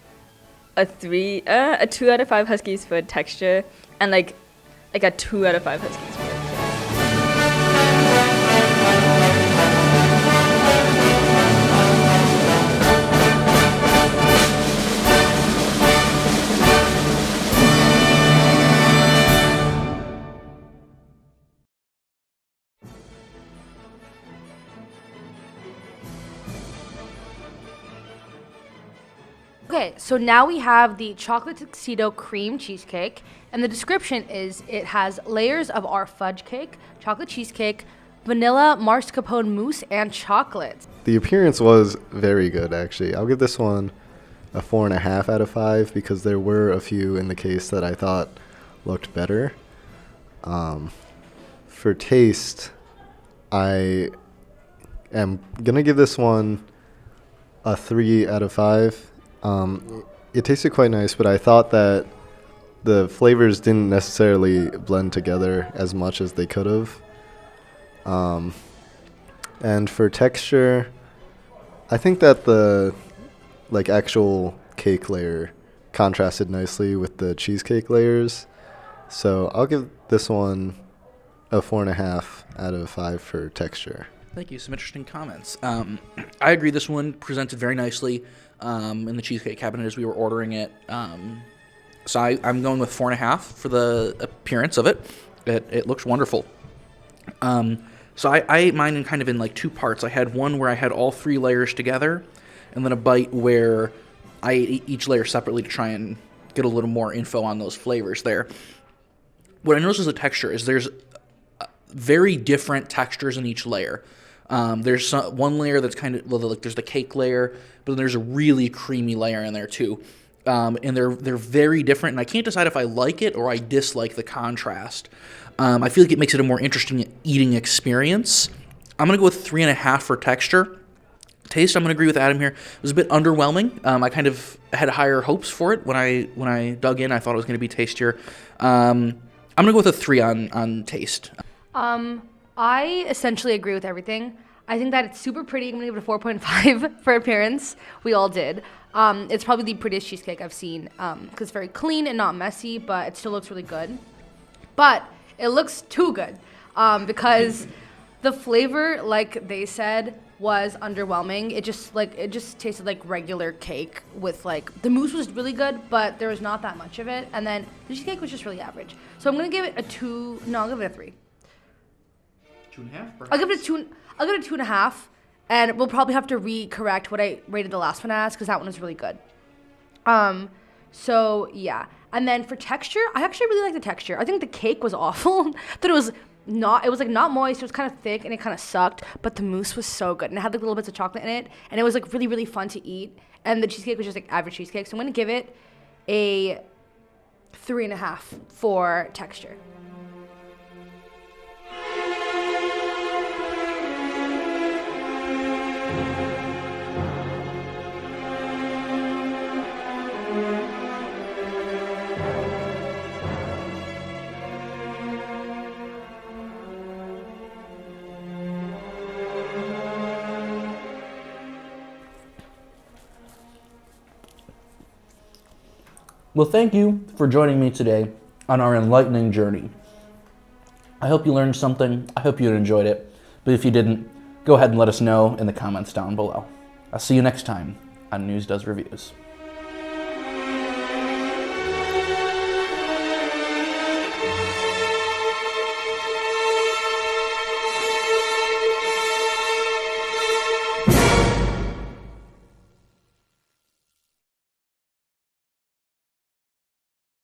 a 2 out of 5 Huskies for texture, and like a 2 out of 5 Huskies for appearance. Okay, so now we have the chocolate tuxedo cream cheesecake, and the description is it has layers of our fudge cake, chocolate cheesecake, vanilla mascarpone mousse, and chocolate. The appearance was very good, actually. I'll give this one a 4.5 out of 5 because there were a few in the case that I thought looked better. For taste, I am going to give this one a 3 out of 5. It tasted quite nice, but I thought that the flavors didn't necessarily blend together as much as they could have. And for texture, I think that the actual cake layer contrasted nicely with the cheesecake layers. So I'll give this one a 4.5 out of 5 for texture. Thank you. Some interesting comments. I agree. This one presented very nicely in the cheesecake cabinet as we were ordering it. So I'm going with 4.5 for the appearance of it. It looks wonderful. So I ate mine in like 2 parts. I had one where I had all 3 layers together, and then a bite where I ate each layer separately to try and get a little more info on those flavors there. What I noticed is the texture is there's very different textures in each layer. There's one layer that's kind of like there's the cake layer, but then there's a really creamy layer in there too. And they're very different, and I can't decide if I like it or I dislike the contrast. I feel like it makes it a more interesting eating experience. I'm gonna go with 3.5 for texture. Taste, I'm gonna agree with Adam here. It was a bit underwhelming. I kind of had higher hopes for it when I dug in. I thought it was gonna be tastier. I'm gonna go with a 3 on taste. I essentially agree with everything. I think that it's super pretty. I'm gonna give it a 4.5 for appearance. We all did. It's probably the prettiest cheesecake I've seen because it's very clean and not messy, but it still looks really good. But it looks too good because the flavor, like they said, was underwhelming. It just tasted like regular cake with like, the mousse was really good, but there was not that much of it. And then the cheesecake was just really average. So I'm gonna give it a 2. No, I'll give it a 3. 2.5. I'll give it a 2. I'll give it a 2.5, and we'll probably have to recorrect what I rated the last one as because that one was really good. So yeah, and then for texture, I actually really like the texture. I think the cake was awful. That it was like not moist. It was kind of thick and it kind of sucked. But the mousse was so good, and it had like little bits of chocolate in it, and it was like really really fun to eat. And the cheesecake was just like average cheesecake. So I'm gonna give it a 3.5 for texture. Well, thank you for joining me today on our enlightening journey. I hope you learned something. I hope you enjoyed it. But if you didn't, go ahead and let us know in the comments down below. I'll see you next time on News Does Reviews.